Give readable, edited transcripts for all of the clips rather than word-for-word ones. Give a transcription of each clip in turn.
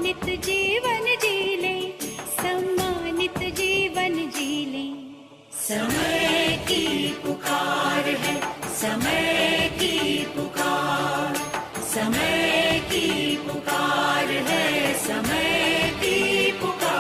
सम्मानित जीवन जी ले, सम्मानित जीवन जी ले। समय की पुकार है, समय की पुकार, समय की पुकार है, समय की पुकार।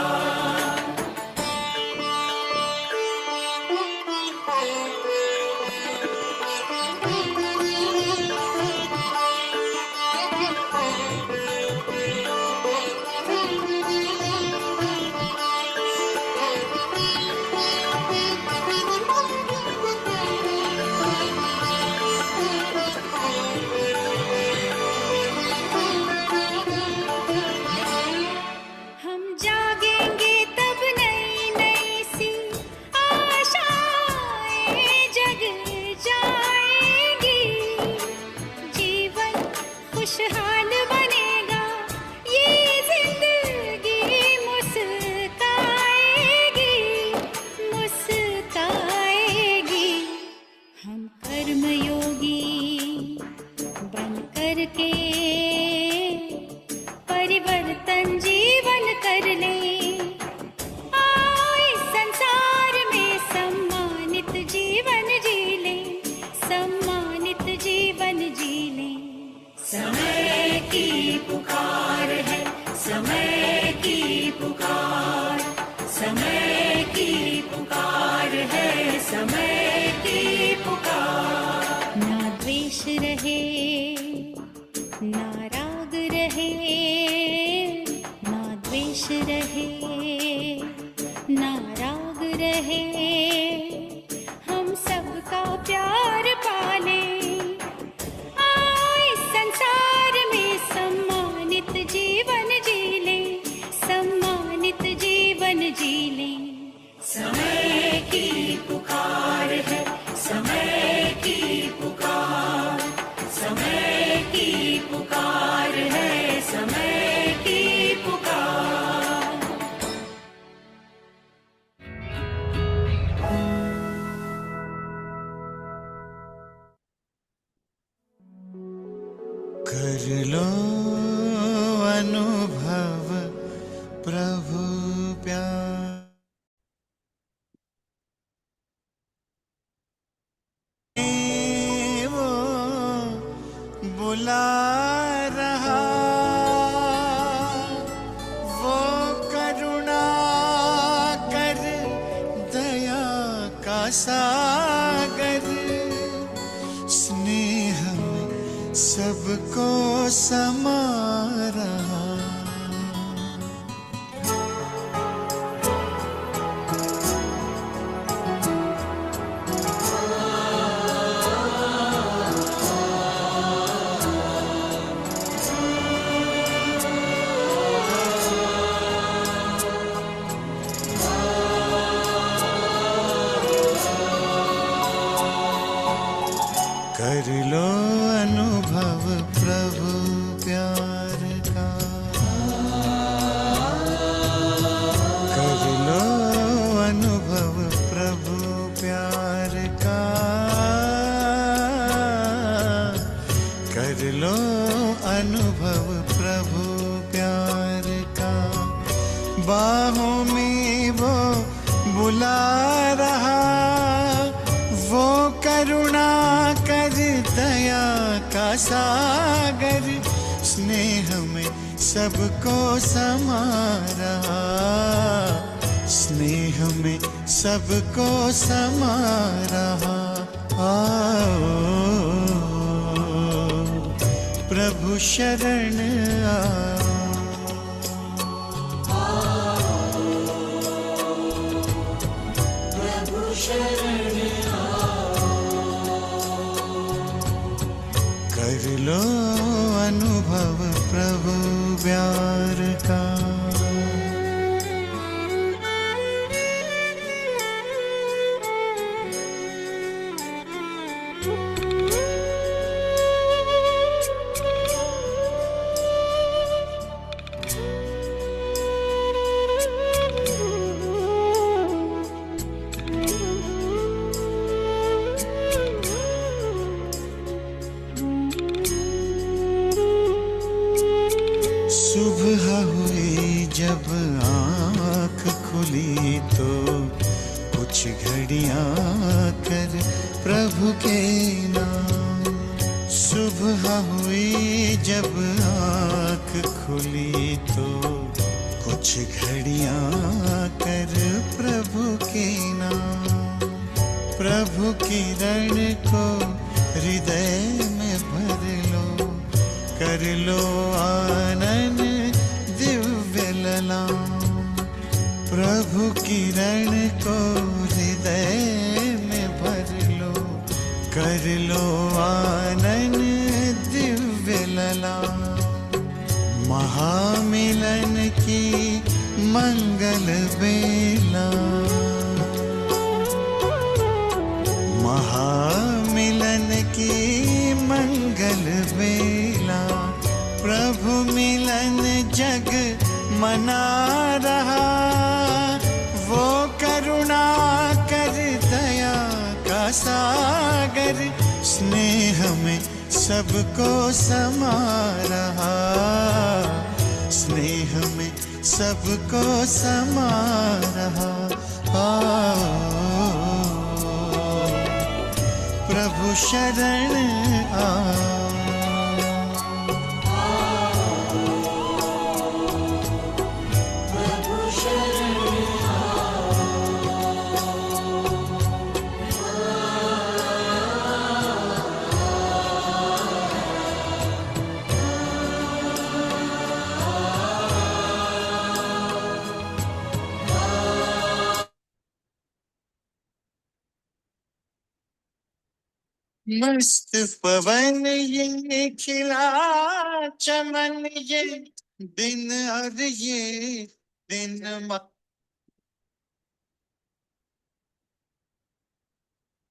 खुशहाल बनेगा ये जिंदगी, मुस्काएगी, मुस्काएगी। हम कर्मयोगी बन करके परिवर्तन जीवन कर ले। आओ इस संसार में सम्मानित जीवन जी ले, सम्मानित जीवन जी ले। समय की पुकार है, समय की पुकार, समय की पुकार है, समय की पुकार। ना द्वेष रहे, ना राग रहे, ना द्वेष रहे, ना राग रहे। हम सबका प्यार पाले। संसार में सम्मानित जीवन जी ले, सम्मानित जीवन जी ले। समय की पुकार है, समय की पुकार, समय की पुकार है, समय की पुकार। कर लो अनुभव प्रभु प्यार, वो बुला रहा, वो करुणा कर दया का सागर, स्नेह सबको समा रहा। कर लो अनुभव प्रभु प्यार का, कर लो अनुभव प्रभु प्यार का, कर लो अनुभव प्रभु प्यार का। बाहों में वो बुला रहा, वो करुणा कर दया का सागर, स्नेह में सबको समा रहा, स्नेह में सबको समा रहा। आओ प्रभु शरण आओ, प्रभु शरण कर लो अनुभव प्रभु प्यार का। हुई जब आँख खुली तो कुछ घड़ियाँ कर प्रभु के नाम। सुबह हुई जब आँख खुली तो कुछ घड़ियाँ कर प्रभु के नाम। प्रभु किरण को हृदय में भर लो, कर लो आनंद दिव्य ललाम। प्रभु किरण को हृदय में भर लो, कर लो आनंद दिव्य ललाम। महामिलन की मंगल बेला, महामिलन की मंगल बेला। प्रभु मिलन जग मना रहा, वो करुणा कर दया का सागर स्नेह में सबको समा रहा, स्नेह में सबको समा रहा। प्रभु शरण आ। मस्त पवन ये खिला चमन, ये दिन और ये दिन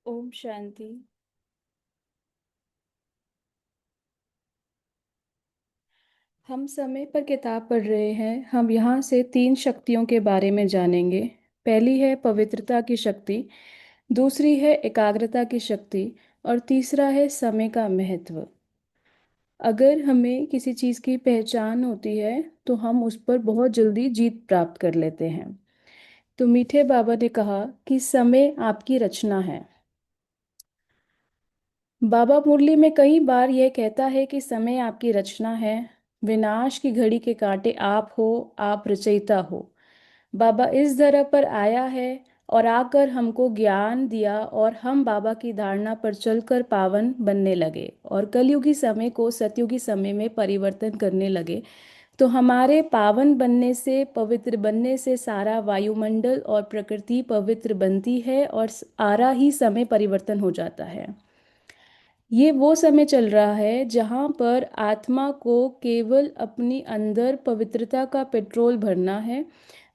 ओम शांति। हम समय पर किताब पढ़ रहे हैं। हम यहाँ से 3 शक्तियों के बारे में जानेंगे। पहली है पवित्रता की शक्ति, दूसरी है एकाग्रता की शक्ति और तीसरा है समय का महत्व। अगर हमें किसी चीज़ की पहचान होती है तो हम उस पर बहुत जल्दी जीत प्राप्त कर लेते हैं। तो मीठे बाबा ने कहा कि समय आपकी रचना है। बाबा मुरली में कई बार यह कहता है कि समय आपकी रचना है। विनाश की घड़ी के कांटे आप हो, आप रचयिता हो। बाबा इस धरा पर आया है और आकर हमको ज्ञान दिया और हम बाबा की धारणा पर चलकर पावन बनने लगे और कलयुगी समय को सतयुगी समय में परिवर्तन करने लगे। तो हमारे पावन बनने से, पवित्र बनने से सारा वायुमंडल और प्रकृति पवित्र बनती है और आरा ही समय परिवर्तन हो जाता है। ये वो समय चल रहा है जहाँ पर आत्मा को केवल अपनी अंदर पवित्रता का पेट्रोल भरना है।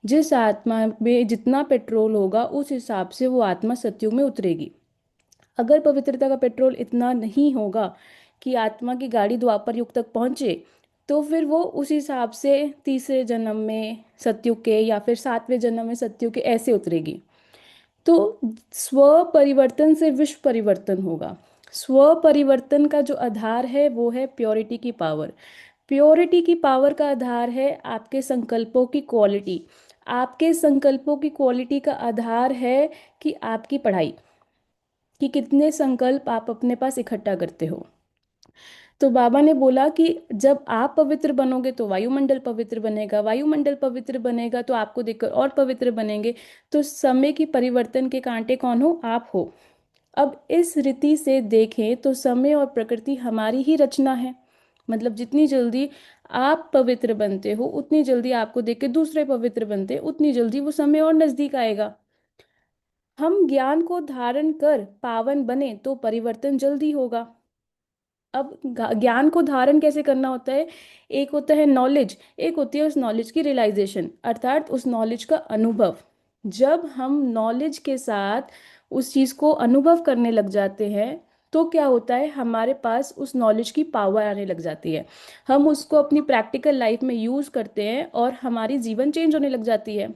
जिस आत्मा में जितना पेट्रोल होगा उस हिसाब से वो आत्मा सतयुग में उतरेगी। अगर पवित्रता का पेट्रोल इतना नहीं होगा कि आत्मा की गाड़ी द्वापर युग तक पहुँचे, तो फिर वो उस हिसाब से तीसरे जन्म में सतयुग के या फिर 7वें जन्म में सतयुग के ऐसे उतरेगी। तो स्व परिवर्तन से विश्व परिवर्तन होगा। स्व परिवर्तन का जो आधार है वो है प्योरिटी की पावर। प्योरिटी की पावर का आधार है आपके संकल्पों की क्वालिटी। आपके संकल्पों की क्वालिटी का आधार है कि आपकी पढ़ाई, कि कितने संकल्प आप अपने पास इकट्ठा करते हो। तो बाबा ने बोला कि जब आप पवित्र बनोगे तो वायुमंडल पवित्र बनेगा, वायुमंडल पवित्र बनेगा तो आपको देखकर और पवित्र बनेंगे। तो समय की परिवर्तन के कांटे कौन हो? आप हो। अब इस रीति से देखें तो समय और प्रकृति हमारी ही रचना है। मतलब जितनी जल्दी आप पवित्र बनते हो उतनी जल्दी आपको देख के दूसरे पवित्र बनते हैं, उतनी जल्दी वो समय और नजदीक आएगा। हम ज्ञान को धारण कर पावन बने तो परिवर्तन जल्दी होगा। अब ज्ञान को धारण कैसे करना होता है? एक होता है नॉलेज, एक होती है उस नॉलेज की रियलाइजेशन, अर्थात उस नॉलेज का अनुभव। जब हम नॉलेज के साथ उस चीज़ को अनुभव करने लग जाते हैं तो क्या होता है, हमारे पास उस नॉलेज की पावर आने लग जाती है। हम उसको अपनी प्रैक्टिकल लाइफ में यूज़ करते हैं और हमारी जीवन चेंज होने लग जाती है।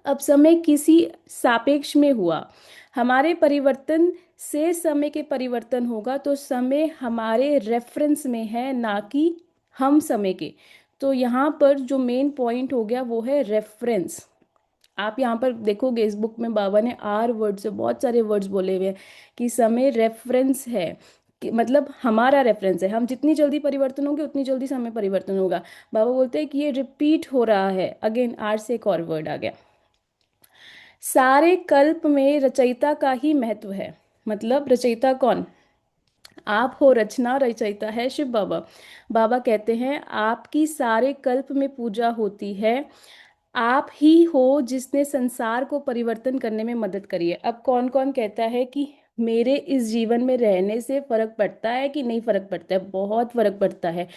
अब समय किसी सापेक्ष में हुआ, हमारे परिवर्तन से समय के परिवर्तन होगा, तो समय हमारे रेफरेंस में है ना कि हम समय के। तो यहाँ पर जो मेन पॉइंट हो गया वो है रेफरेंस। आप यहाँ पर देखोगे इस बुक में बाबा ने आर वर्ड से बहुत सारे वर्ड्स बोले हुए हैं कि समय रेफरेंस है, कि मतलब हमारा रेफरेंस है। हम जितनी जल्दी परिवर्तन होंगे उतनी जल्दी समय परिवर्तन होगा। बाबा बोलते हैं कि ये रिपीट हो रहा है। अगेन आर से एक और वर्ड आ गया। सारे कल्प में रचयिता का ही महत्व है। मतलब रचयिता कौन? आप हो, रचना रचयिता है शिव बाबा। बाबा कहते हैं आपकी सारे कल्प में पूजा होती है, आप ही हो जिसने संसार को परिवर्तन करने में मदद करी है। अब कौन कौन कहता है कि मेरे इस जीवन में रहने से फर्क पड़ता है कि नहीं फर्क पड़ता है? बहुत फर्क पड़ता है।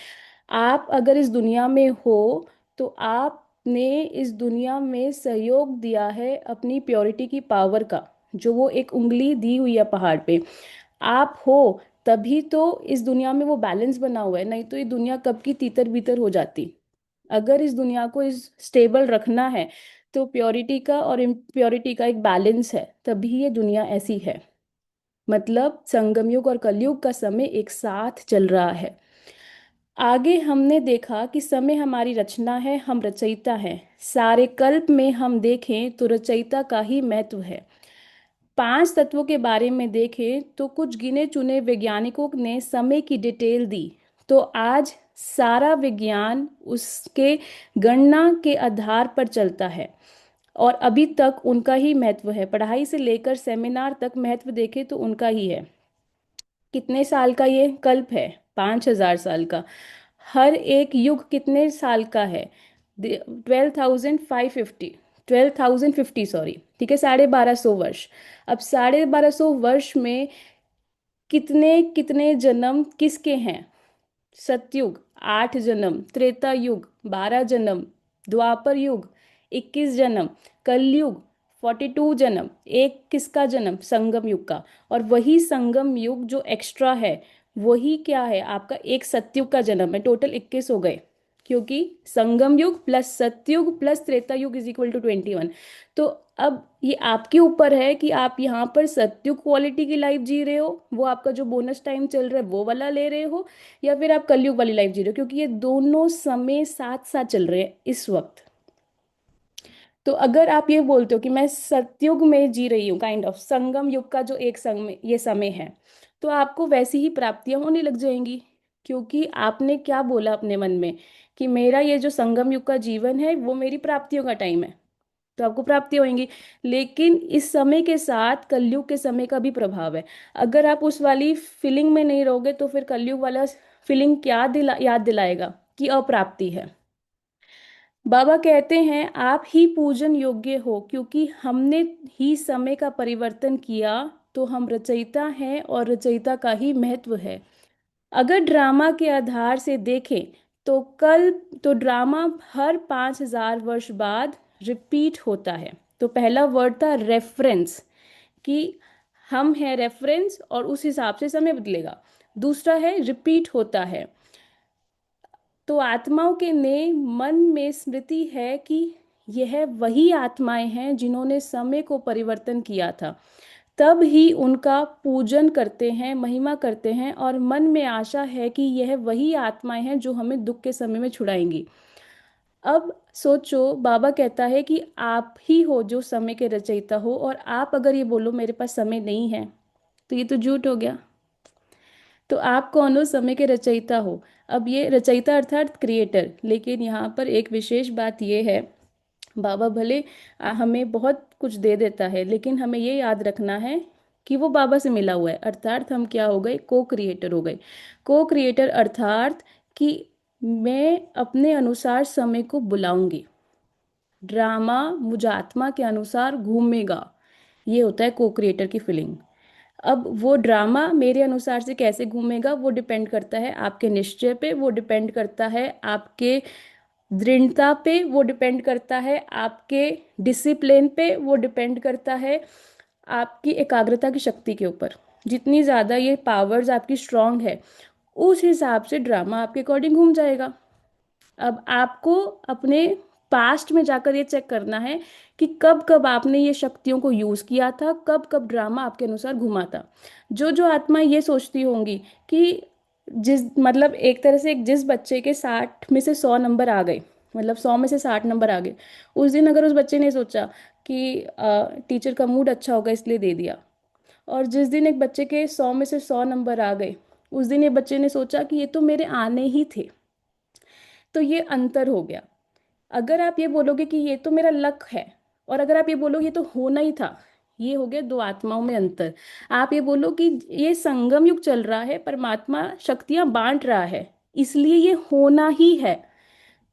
आप अगर इस दुनिया में हो तो आपने इस दुनिया में सहयोग दिया है अपनी प्योरिटी की पावर का, जो वो एक उंगली दी हुई है पहाड़ पे। आप हो तभी तो इस दुनिया में वो बैलेंस बना हुआ है, नहीं तो ये दुनिया कब की तीतर बीतर हो जाती। अगर इस दुनिया को इस स्टेबल रखना है तो प्योरिटी का और इम्प्योरिटी का एक बैलेंस है, तभी ये दुनिया ऐसी है। मतलब संगम युग और कलयुग का समय एक साथ चल रहा है। आगे हमने देखा कि समय हमारी रचना है, हम रचयिता हैं। सारे कल्प में हम देखें तो रचयिता का ही महत्व है। पांच तत्वों के बारे में देखें तो कुछ गिने चुने वैज्ञानिकों ने समय की डिटेल दी, तो आज सारा विज्ञान उसके गणना के आधार पर चलता है और अभी तक उनका ही महत्व है। पढ़ाई से लेकर सेमिनार तक महत्व देखें तो उनका ही है। कितने साल का ये कल्प है? 5,000 साल का। हर एक युग कितने साल का है? 12,550, 12,050 सॉरी, ठीक है, 1250 वर्ष। अब 1250 वर्ष में कितने कितने जन्म किसके हैं? सतयुग 8 जन्म, त्रेता युग 12 जन्म, द्वापर युग 21 जन्म, कलयुग 42 जन्म। एक किसका जन्म? संगम युग का। और वही संगम युग जो एक्स्ट्रा है वही क्या है? आपका एक सतयुग का जन्म है। टोटल 21 हो गए, क्योंकि संगम युग प्लस सतयुग प्लस त्रेता युग इज इक्वल टू 21। तो अब ये आपके ऊपर है कि आप यहाँ पर सतयुग क्वालिटी की लाइफ जी रहे हो, वो आपका जो बोनस टाइम चल रहा है वो वाला ले रहे हो, या फिर आप कलयुग वाली लाइफ जी रहे हो, क्योंकि ये दोनों समय साथ साथ चल रहे हैं इस वक्त। तो अगर आप ये बोलते हो कि मैं सतयुग में जी रही हूँ, काइंड ऑफ संगम युग का जो एक समय ये समय है, तो आपको वैसी ही प्राप्तियां होने लग जाएंगी, क्योंकि आपने क्या बोला अपने मन में कि मेरा ये जो संगम युग का जीवन है वो मेरी प्राप्तियों का टाइम है, तो आपको प्राप्ति होंगी। लेकिन इस समय के साथ कलयुग के समय का भी प्रभाव है। अगर आप उस वाली फीलिंग में नहीं रहोगे तो फिर कलयुग वाला फीलिंग क्या याद दिलाएगा कि अप्राप्ति है। बाबा कहते हैं आप ही पूजन योग्य हो, क्योंकि हमने ही समय का परिवर्तन किया, तो हम रचयिता हैं और रचयिता का ही महत्व है। अगर ड्रामा के आधार से देखें तो ड्रामा हर 5,000 वर्ष बाद रिपीट होता है। तो पहला वर्ड था रेफरेंस, कि हम हैं रेफरेंस और उस हिसाब से समय बदलेगा। दूसरा है रिपीट होता है, तो आत्माओं के ने मन में स्मृति है कि यह वही आत्माएं हैं जिन्होंने समय को परिवर्तन किया था, तब ही उनका पूजन करते हैं, महिमा करते हैं, और मन में आशा है कि यह वही आत्माएं हैं जो हमें दुख के समय में छुड़ाएंगी। अब सोचो, बाबा कहता है कि आप ही हो जो समय के रचयिता हो, और आप अगर ये बोलो मेरे पास समय नहीं है, तो ये तो झूठ हो गया। तो आप कौन हो? समय के रचयिता हो। अब ये रचयिता अर्थात क्रिएटर, लेकिन यहाँ पर एक विशेष बात ये है, बाबा भले हमें बहुत कुछ दे देता है, लेकिन हमें ये याद रखना है कि वो बाबा से मिला हुआ है, अर्थात हम क्या हो गए? को क्रिएटर हो गए। को क्रिएटर अर्थात कि मैं अपने अनुसार समय को बुलाऊंगी, ड्रामा मुझ आत्मा के अनुसार घूमेगा। ये होता है को क्रिएटर की फीलिंग। अब वो ड्रामा मेरे अनुसार से कैसे घूमेगा वो डिपेंड करता है आपके निश्चय पे, वो डिपेंड करता है आपके दृढ़ता पे, वो डिपेंड करता है आपके डिसिप्लिन पे, वो डिपेंड करता है आपकी एकाग्रता की शक्ति के ऊपर। जितनी ज़्यादा ये पावर्स आपकी स्ट्रांग है, उस हिसाब से ड्रामा आपके अकॉर्डिंग घूम जाएगा। अब आपको अपने पास्ट में जाकर ये चेक करना है कि कब कब आपने ये शक्तियों को यूज किया था, कब कब ड्रामा आपके अनुसार घुमा था। जो जो आत्मा ये सोचती होंगी कि जिस मतलब एक तरह से जिस बच्चे के 60 में से 100 नंबर आ गए, मतलब 100 में से 60 नंबर आ गए, उस दिन अगर उस बच्चे ने सोचा कि टीचर का मूड अच्छा होगा इसलिए दे दिया, और जिस दिन एक बच्चे के 100 में से 100 नंबर आ गए, उस दिन ये बच्चे ने सोचा कि ये तो मेरे आने ही थे, तो ये अंतर हो गया। अगर आप ये बोलोगे कि ये तो मेरा लक है, और अगर आप ये बोलो ये तो होना ही था, ये हो गया दो आत्माओं में अंतर। आप ये बोलो कि ये संगम युग चल रहा है, परमात्मा शक्तियां बांट रहा है, इसलिए ये होना ही है।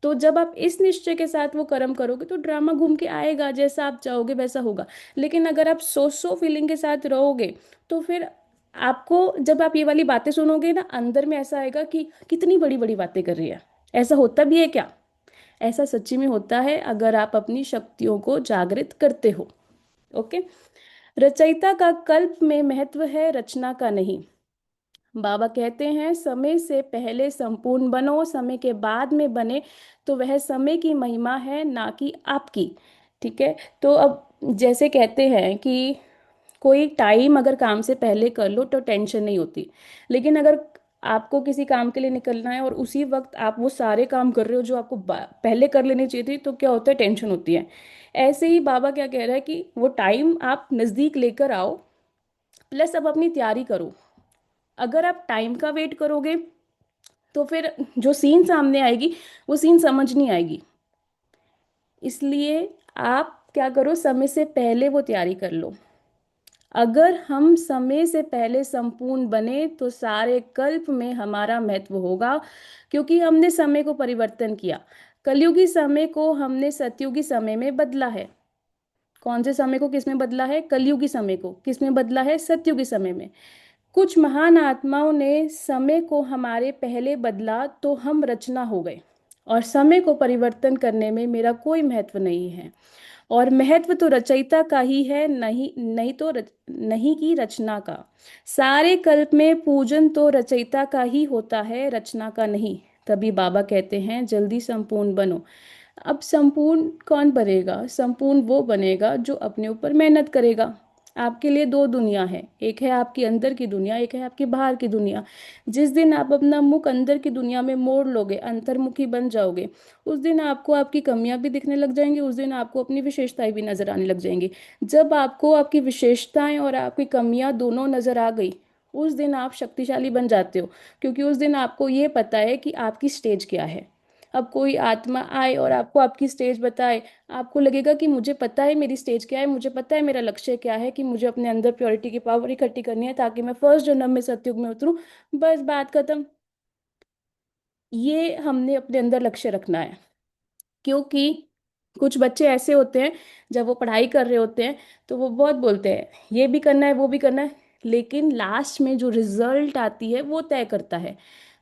तो जब आप इस निश्चय के साथ वो कर्म करोगे तो ड्रामा घूम के आएगा, जैसा आप चाहोगे वैसा होगा। लेकिन अगर आप सो फीलिंग के साथ रहोगे, तो फिर आपको जब आप ये वाली बातें सुनोगे ना, अंदर में ऐसा आएगा कि कितनी बड़ी बड़ी बातें कर रही है, ऐसा होता भी है क्या? ऐसा सच्ची में होता है अगर आप अपनी शक्तियों को जागृत करते हो। ओके। रचयिता का कल्प में महत्व है, रचना का नहीं। बाबा कहते हैं समय से पहले संपूर्ण बनो, समय के बाद में बने तो वह समय की महिमा है, ना कि आपकी। ठीक है। तो अब जैसे कहते हैं कि कोई टाइम अगर काम से पहले कर लो तो टेंशन नहीं होती, लेकिन अगर आपको किसी काम के लिए निकलना है और उसी वक्त आप वो सारे काम कर रहे हो जो आपको पहले कर लेने चाहिए थी, तो क्या होता है? टेंशन होती है। ऐसे ही बाबा क्या कह रहा है कि वो टाइम आप नज़दीक लेकर आओ, प्लस अब अपनी तैयारी करो। अगर आप टाइम का वेट करोगे तो फिर जो सीन सामने आएगी वो सीन समझ नहीं आएगी। इसलिए आप क्या करो, समय से पहले वो तैयारी कर लो। अगर हम समय से पहले संपूर्ण बने तो सारे कल्प में हमारा महत्व होगा, क्योंकि हमने समय को परिवर्तन किया। कलयुगी समय को हमने सतयुगी समय में बदला है। कौन से समय को किस में बदला है? कलयुगी समय को किस में बदला है? सतयुगी समय में। कुछ महान आत्माओं ने समय को हमारे पहले बदला तो हम रचना हो गए, और समय को परिवर्तन करने में मेरा कोई महत्व नहीं है। और महत्व तो रचयिता का ही है, नहीं नहीं तो नहीं की रचना का। सारे कल्प में पूजन तो रचयिता का ही होता है, रचना का नहीं। तभी बाबा कहते हैं जल्दी संपूर्ण बनो। अब संपूर्ण कौन बनेगा? संपूर्ण वो बनेगा जो अपने ऊपर मेहनत करेगा। आपके लिए दो दुनिया है, एक है आपकी अंदर की दुनिया, एक है आपकी बाहर की दुनिया। जिस दिन आप अपना मुख अंदर की दुनिया में मोड़ लोगे, अंतर्मुखी बन जाओगे, उस दिन आपको आपकी कमियां भी दिखने लग जाएंगी, उस दिन आपको अपनी विशेषताएं भी नजर आने लग जाएंगी। जब आपको आपकी विशेषताएं और आपकी कमियां दोनों नजर आ गई, उस दिन आप शक्तिशाली बन जाते हो, क्योंकि उस दिन आपको ये पता है कि आपकी स्टेज क्या है। अब कोई आत्मा आए और आपको आपकी स्टेज बताए, आपको लगेगा कि मुझे पता है मेरी स्टेज क्या है, मुझे पता है मेरा लक्ष्य क्या है, कि मुझे अपने अंदर प्योरिटी की पावर इकट्ठी करनी है ताकि मैं फर्स्ट जन्म में सतयुग में उतरूं। बस बात खत्म। ये हमने अपने अंदर लक्ष्य रखना है। क्योंकि कुछ बच्चे ऐसे होते हैं, जब वो पढ़ाई कर रहे होते हैं तो वो बहुत बोलते हैं ये भी करना है वो भी करना है, लेकिन लास्ट में जो रिजल्ट आती है वो तय करता है।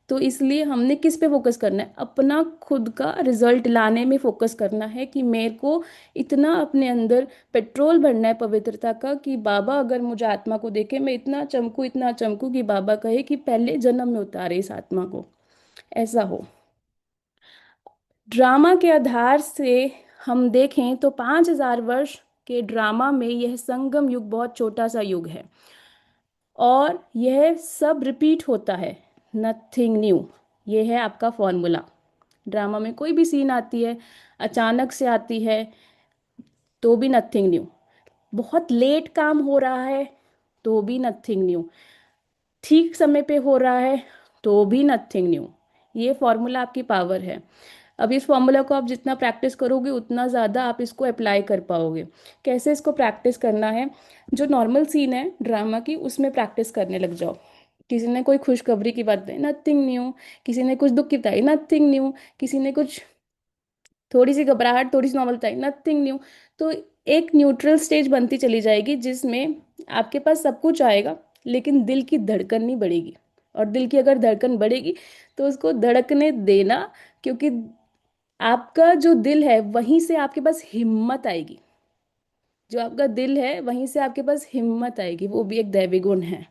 तो इसलिए हमने किस पे फोकस करना है? अपना खुद का रिजल्ट लाने में फोकस करना है, कि मेरे को इतना अपने अंदर पेट्रोल भरना है पवित्रता का, कि बाबा अगर मुझे आत्मा को देखे मैं इतना चमकू कि बाबा कहे कि पहले जन्म में उतारे इस आत्मा को। ऐसा हो। ड्रामा के आधार से हम देखें तो 5,000 वर्ष के ड्रामा में यह संगम युग बहुत छोटा सा युग है, और यह सब रिपीट होता है। Nothing new. ये है आपका फॉर्मूला। ड्रामा में कोई भी सीन आती है, अचानक से आती है, तो भी नथिंग न्यू। बहुत लेट काम हो रहा है, तो भी नथिंग न्यू। ठीक समय पे हो रहा है, तो भी नथिंग न्यू। ये फॉर्मूला आपकी पावर है। अब इस फॉर्मूला को आप जितना प्रैक्टिस करोगे उतना ज़्यादा आप इसको अप्लाई कर पाओगे। कैसे इसको प्रैक्टिस करना है? जो नॉर्मल सीन है ड्रामा की, उसमें प्रैक्टिस करने लग जाओ। किसी ने कोई खुशखबरी की बात बताई, नथिंग न्यू। किसी ने कुछ दुख की बताई, नथिंग न्यू। किसी ने कुछ थोड़ी सी घबराहट, थोड़ी सी नॉर्मल बताई, नथिंग न्यू। तो एक न्यूट्रल स्टेज बनती चली जाएगी जिसमें आपके पास सब कुछ आएगा, लेकिन दिल की धड़कन नहीं बढ़ेगी। और दिल की अगर धड़कन बढ़ेगी तो उसको धड़कने देना, क्योंकि आपका जो दिल है वहीं से आपके पास हिम्मत आएगी। जो आपका दिल है वहीं से आपके पास हिम्मत आएगी, वो भी एक दैवी गुण है।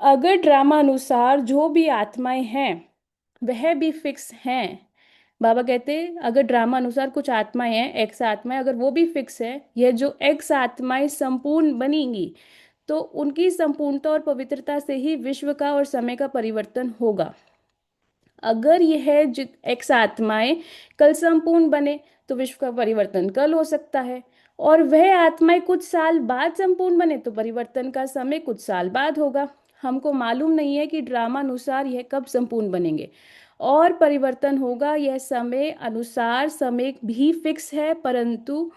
अगर ड्रामा अनुसार जो भी आत्माएं हैं वह भी फिक्स हैं। बाबा कहते हैं अगर ड्रामा अनुसार कुछ आत्माएं हैं, एक्स आत्माएं, अगर वो भी फिक्स है, यह जो एक्स आत्माएं संपूर्ण बनेंगी, तो उनकी संपूर्णता और पवित्रता से ही विश्व का और समय का परिवर्तन होगा। अगर यह एक्स आत्माएं कल संपूर्ण बने तो विश्व का परिवर्तन कल हो सकता है, और वह आत्माएं कुछ साल बाद संपूर्ण बने तो परिवर्तन का समय कुछ साल बाद होगा। हमको मालूम नहीं है कि ड्रामा अनुसार यह कब संपूर्ण बनेंगे और परिवर्तन होगा। यह समय अनुसार समय भी फिक्स है, परंतु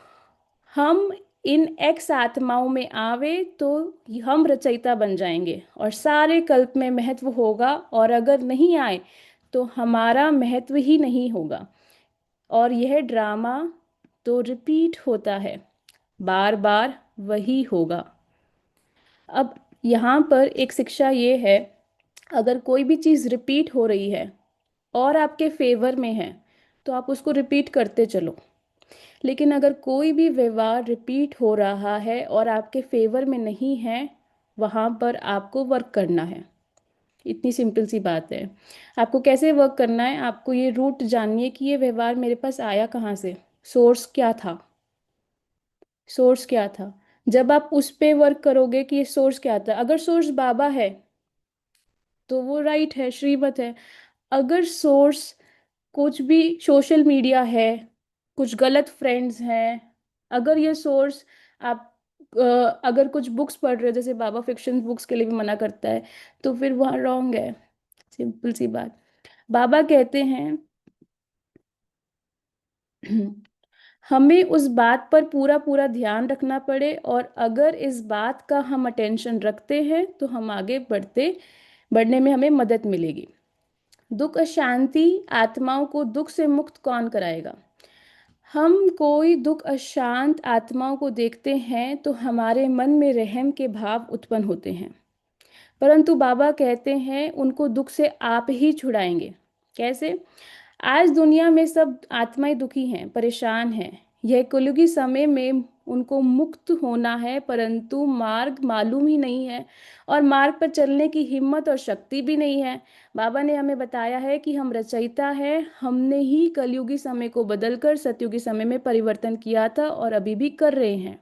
हम इन एक्स आत्माओं में आवे तो हम रचयिता बन जाएंगे और सारे कल्प में महत्व होगा, और अगर नहीं आए तो हमारा महत्व ही नहीं होगा। और यह ड्रामा तो रिपीट होता है, बार बार वही होगा। अब यहाँ पर एक शिक्षा ये है, अगर कोई भी चीज़ रिपीट हो रही है और आपके फेवर में है तो आप उसको रिपीट करते चलो। लेकिन अगर कोई भी व्यवहार रिपीट हो रहा है और आपके फेवर में नहीं है, वहाँ पर आपको वर्क करना है। इतनी सिंपल सी बात है। आपको कैसे वर्क करना है, आपको ये रूट जानिए कि ये व्यवहार मेरे पास आया कहाँ से, सोर्स क्या था। सोर्स क्या था, जब आप उस पे वर्क करोगे कि ये सोर्स क्या था। अगर सोर्स बाबा है तो वो राइट है, श्रीमत है। अगर सोर्स कुछ भी सोशल मीडिया है, कुछ गलत फ्रेंड्स हैं, अगर ये सोर्स आप अगर कुछ बुक्स पढ़ रहे हो, जैसे बाबा फिक्शन बुक्स के लिए भी मना करता है, तो फिर वहाँ रॉन्ग है। सिंपल सी बात। बाबा कहते हैं हमें उस बात पर पूरा पूरा ध्यान रखना पड़े, और अगर इस बात का हम अटेंशन रखते हैं तो हम आगे बढ़ने में हमें मदद मिलेगी। दुख अशांति आत्माओं को दुख से मुक्त कौन कराएगा। हम कोई दुख अशांत आत्माओं को देखते हैं तो हमारे मन में रहम के भाव उत्पन्न होते हैं, परंतु बाबा कहते हैं उनको दुख से आप ही छुड़ाएंगे। कैसे। आज दुनिया में सब आत्माएं दुखी हैं, परेशान हैं। यह कलयुगी समय में उनको मुक्त होना है, परंतु मार्ग मालूम ही नहीं है और मार्ग पर चलने की हिम्मत और शक्ति भी नहीं है। बाबा ने हमें बताया है कि हम रचयिता है, हमने ही कलयुगी समय को बदलकर सतयुगी समय में परिवर्तन किया था और अभी भी कर रहे हैं।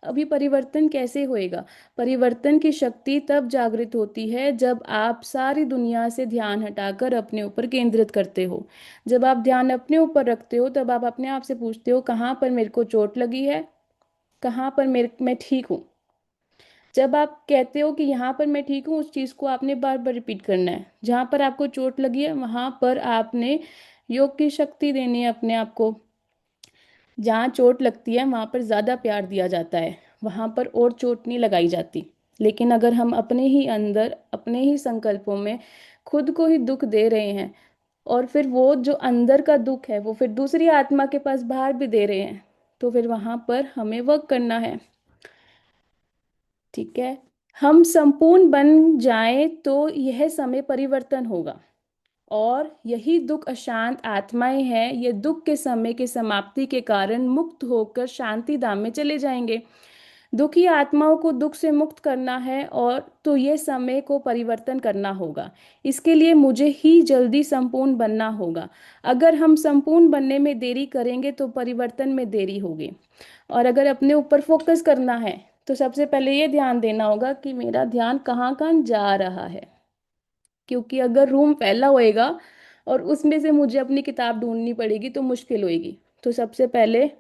अभी परिवर्तन कैसे होएगा। परिवर्तन की शक्ति तब जागृत होती है जब आप सारी दुनिया से ध्यान हटाकर अपने ऊपर केंद्रित करते हो। जब आप ध्यान अपने ऊपर रखते हो तब आप अपने आप से पूछते हो कहाँ पर मेरे को चोट लगी है, कहाँ पर मैं ठीक हूँ। जब आप कहते हो कि यहाँ पर मैं ठीक हूँ, उस चीज़ को आपने बार बार रिपीट करना है। जहाँ पर आपको चोट लगी है वहाँ पर आपने योग की शक्ति देनी है अपने आप को। जहाँ चोट लगती है वहाँ पर ज़्यादा प्यार दिया जाता है, वहाँ पर और चोट नहीं लगाई जाती। लेकिन अगर हम अपने ही अंदर अपने ही संकल्पों में खुद को ही दुख दे रहे हैं, और फिर वो जो अंदर का दुख है वो फिर दूसरी आत्मा के पास बाहर भी दे रहे हैं, तो फिर वहाँ पर हमें वर्क करना है। ठीक है। हम संपूर्ण बन जाएं तो यह समय परिवर्तन होगा, और यही दुख अशांत आत्माएं हैं, ये दुख के समय की समाप्ति के कारण मुक्त होकर शांति धाम में चले जाएंगे। दुखी आत्माओं को दुख से मुक्त करना है, और तो ये समय को परिवर्तन करना होगा। इसके लिए मुझे ही जल्दी संपूर्ण बनना होगा। अगर हम संपूर्ण बनने में देरी करेंगे तो परिवर्तन में देरी होगी। और अगर अपने ऊपर फोकस करना है तो सबसे पहले ये ध्यान देना होगा कि मेरा ध्यान कहाँ कहाँ जा रहा है। क्योंकि अगर रूम फैला होएगा और उसमें से मुझे अपनी किताब ढूंढनी पड़ेगी तो मुश्किल होएगी। तो सबसे पहले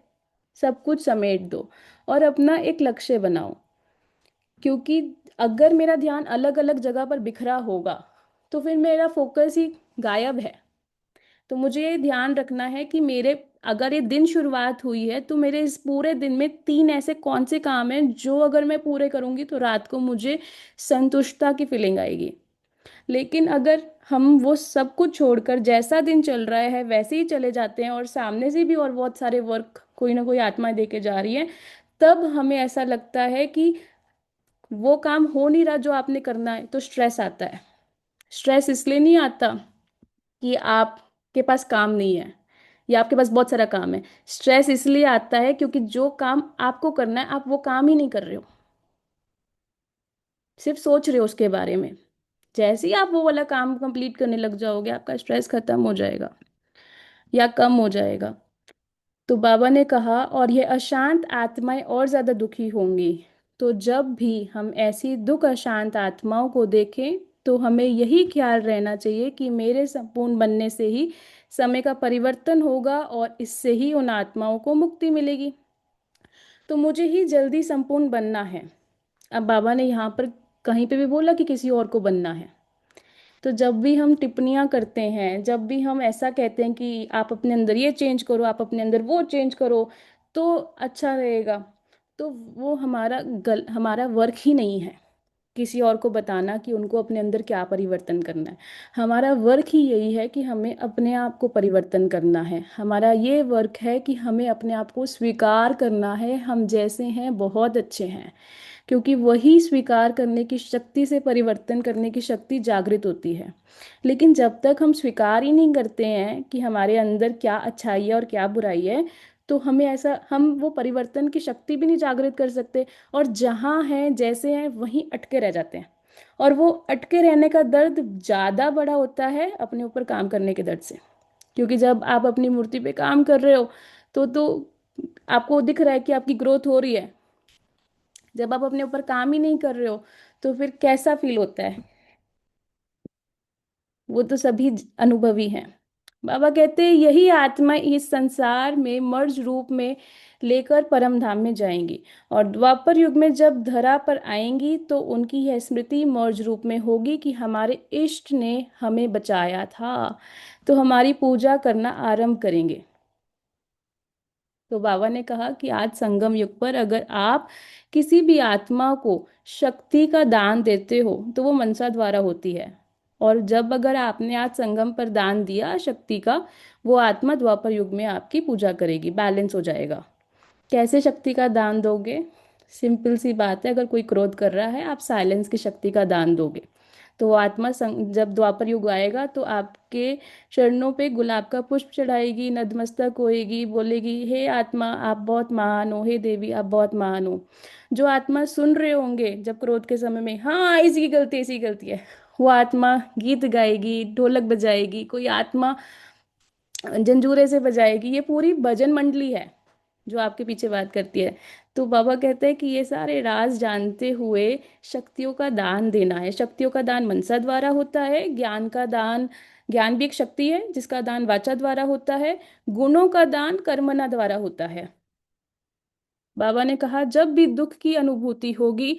सब कुछ समेट दो और अपना एक लक्ष्य बनाओ। क्योंकि अगर मेरा ध्यान अलग अलग जगह पर बिखरा होगा तो फिर मेरा फोकस ही गायब है। तो मुझे ये ध्यान रखना है कि मेरे अगर ये दिन शुरुआत हुई है तो मेरे इस पूरे दिन में 3 ऐसे कौन से काम हैं जो अगर मैं पूरे करूंगी तो रात को मुझे संतुष्टता की फीलिंग आएगी। लेकिन अगर हम वो सब कुछ छोड़कर जैसा दिन चल रहा है वैसे ही चले जाते हैं और सामने से भी और बहुत सारे वर्क कोई ना कोई आत्मा दे के जा रही है, तब हमें ऐसा लगता है कि वो काम हो नहीं रहा जो आपने करना है, तो स्ट्रेस आता है। स्ट्रेस इसलिए नहीं आता कि आपके पास काम नहीं है या आपके पास बहुत सारा काम है। स्ट्रेस इसलिए आता है क्योंकि जो काम आपको करना है आप वो काम ही नहीं कर रहे हो, सिर्फ सोच रहे हो उसके बारे में। जैसे ही आप वो वाला काम कंप्लीट करने लग जाओगे आपका स्ट्रेस खत्म हो जाएगा या कम हो जाएगा। तो बाबा ने कहा और ये अशांत आत्माएं और ज्यादा दुखी होंगी। तो जब भी हम ऐसी दुख अशांत आत्माओं को देखें तो हमें यही ख्याल रहना चाहिए कि मेरे संपूर्ण बनने से ही समय का परिवर्तन होगा और इससे ही उन आत्माओं को मुक्ति मिलेगी। तो मुझे ही जल्दी संपूर्ण बनना है। अब बाबा ने यहाँ पर कहीं पे भी बोला कि किसी और को बनना है। तो जब भी हम टिप्पणियां करते हैं, जब भी हम ऐसा कहते हैं कि आप अपने अंदर ये चेंज करो, आप अपने अंदर वो चेंज करो तो अच्छा रहेगा, तो वो हमारा वर्क ही नहीं है किसी और को बताना कि उनको अपने अंदर क्या परिवर्तन करना है। हमारा वर्क ही यही है कि हमें अपने आप को परिवर्तन करना है। हमारा ये वर्क है कि हमें अपने आप को स्वीकार करना है, हम जैसे हैं बहुत अच्छे हैं। क्योंकि वही स्वीकार करने की शक्ति से परिवर्तन करने की शक्ति जागृत होती है। लेकिन जब तक हम स्वीकार ही नहीं करते हैं कि हमारे अंदर क्या अच्छाई है और क्या बुराई है, तो हम वो परिवर्तन की शक्ति भी नहीं जागृत कर सकते। और जहाँ हैं जैसे हैं वहीं अटके रह जाते हैं। और वो अटके रहने का दर्द ज़्यादा बड़ा होता है अपने ऊपर काम करने के दर्द से। क्योंकि जब आप अपनी मूर्ति पे काम कर रहे हो तो आपको दिख रहा है कि आपकी ग्रोथ हो रही है। जब आप अपने ऊपर काम ही नहीं कर रहे हो तो फिर कैसा फील होता है? वो तो सभी अनुभवी हैं। बाबा कहते हैं यही आत्मा इस संसार में मर्ज रूप में लेकर परम धाम में जाएंगी। और द्वापर युग में जब धरा पर आएंगी तो उनकी यह स्मृति मर्ज रूप में होगी कि हमारे इष्ट ने हमें बचाया था। तो हमारी पूजा करना आरंभ करेंगे। तो बाबा ने कहा कि आज संगम युग पर अगर आप किसी भी आत्मा को शक्ति का दान देते हो तो वो मनसा द्वारा होती है। और जब अगर आपने आज संगम पर दान दिया शक्ति का, वो आत्मा द्वापर युग में आपकी पूजा करेगी, बैलेंस हो जाएगा। कैसे शक्ति का दान दोगे? सिंपल सी बात है, अगर कोई क्रोध कर रहा है आप साइलेंस की शक्ति का दान दोगे तो वो आत्मा जब द्वापर युग आएगा तो आपके चरणों पे गुलाब का पुष्प चढ़ाएगी, नतमस्तक होएगी, बोलेगी हे आत्मा आप बहुत महान हो, हे देवी आप बहुत महान हो। जो आत्मा सुन रहे होंगे जब क्रोध के समय में हाँ इसी की गलती इसी की गलती है, वो आत्मा गीत गाएगी, ढोलक बजाएगी, कोई आत्मा जंजूरे से बजाएगी। ये पूरी भजन मंडली है जो आपके पीछे बात करती है। तो बाबा कहते हैं कि ये सारे राज जानते हुए शक्तियों का दान देना है। शक्तियों का दान मनसा द्वारा होता है, ज्ञान का दान, ज्ञान भी एक शक्ति है जिसका दान वाचा द्वारा होता है, गुणों का दान कर्मना द्वारा होता है। बाबा ने कहा जब भी दुख की अनुभूति होगी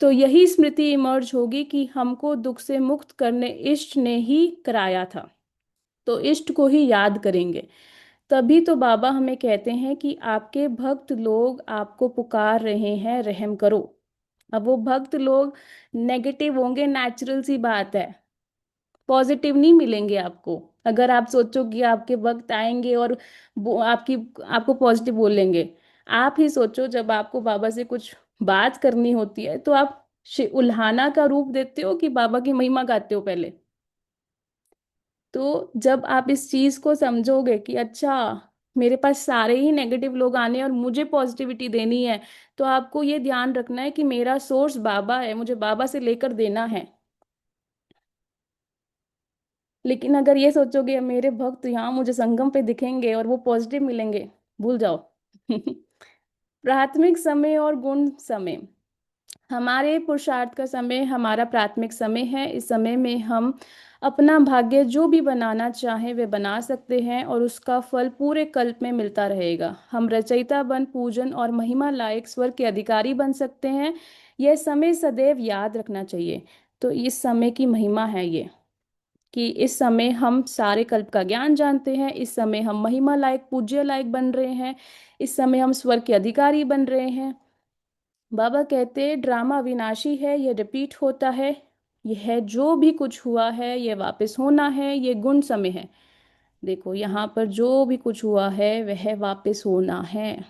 तो यही स्मृति इमर्ज होगी कि हमको दुख से मुक्त करने इष्ट ने ही कराया था। तो इष्ट को ही याद करेंगे। तभी तो बाबा हमें कहते हैं कि आपके भक्त लोग आपको पुकार रहे हैं, रहम करो। अब वो भक्त लोग नेगेटिव होंगे, नेचुरल सी बात है, पॉजिटिव नहीं मिलेंगे आपको। अगर आप सोचो कि आपके वक्त आएंगे और आपको पॉजिटिव बोलेंगे। आप ही सोचो जब आपको बाबा से कुछ बात करनी होती है तो आप उल्हाना का रूप देते हो कि बाबा की महिमा गाते हो पहले। तो जब आप इस चीज को समझोगे कि अच्छा मेरे पास सारे ही नेगेटिव लोग आने हैं और मुझे पॉजिटिविटी देनी है, तो आपको ये ध्यान रखना है कि मेरा सोर्स बाबा है, मुझे बाबा से लेकर देना है। लेकिन अगर ये सोचोगे मेरे भक्त यहाँ मुझे संगम पे दिखेंगे और वो पॉजिटिव मिलेंगे, भूल जाओ। प्राथमिक समय और गुण समय। हमारे पुरुषार्थ का समय हमारा प्राथमिक समय है। इस समय में हम अपना भाग्य जो भी बनाना चाहें वे बना सकते हैं और उसका फल पूरे कल्प में मिलता रहेगा। हम रचयिता बन पूजन और महिमा लायक स्वर्ग के अधिकारी बन सकते हैं। यह समय सदैव याद रखना चाहिए। तो इस समय की महिमा है ये कि इस समय हम सारे कल्प का ज्ञान जानते हैं, इस समय हम महिमा लायक पूज्य लायक बन रहे हैं, इस समय हम स्वर्ग के अधिकारी बन रहे हैं। बाबा कहते ड्रामा विनाशी है, यह रिपीट होता है, यह जो भी कुछ हुआ है यह वापस होना है, ये गुण समय है। देखो यहाँ पर जो भी कुछ हुआ है वह वापस होना है।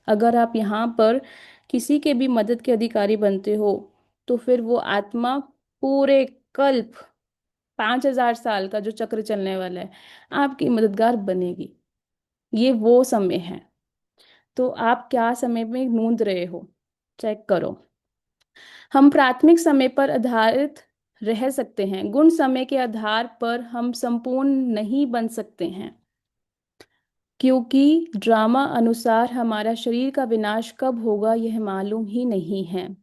अगर आप यहाँ पर किसी के भी मदद के अधिकारी बनते हो तो फिर वो आत्मा पूरे कल्प 5,000 साल का जो चक्र चलने वाला है आपकी मददगार बनेगी। ये वो समय है। तो आप क्या समय में नूंद रहे हो, चेक करो। हम प्राथमिक समय पर आधारित रह सकते हैं, गुण समय के आधार पर हम संपूर्ण नहीं बन सकते हैं। क्योंकि ड्रामा अनुसार हमारा शरीर का विनाश कब होगा यह मालूम ही नहीं है।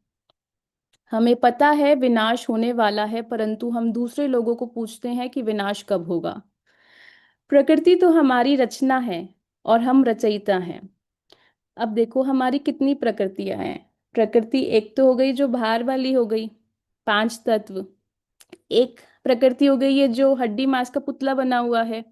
हमें पता है विनाश होने वाला है, परंतु हम दूसरे लोगों को पूछते हैं कि विनाश कब होगा। प्रकृति तो हमारी रचना है और हम रचयिता हैं। अब देखो हमारी कितनी प्रकृतियां हैं। प्रकृति एक तो हो गई जो बाहर वाली हो गई, पांच तत्व। एक प्रकृति हो गई ये जो हड्डी मांस का पुतला बना हुआ है।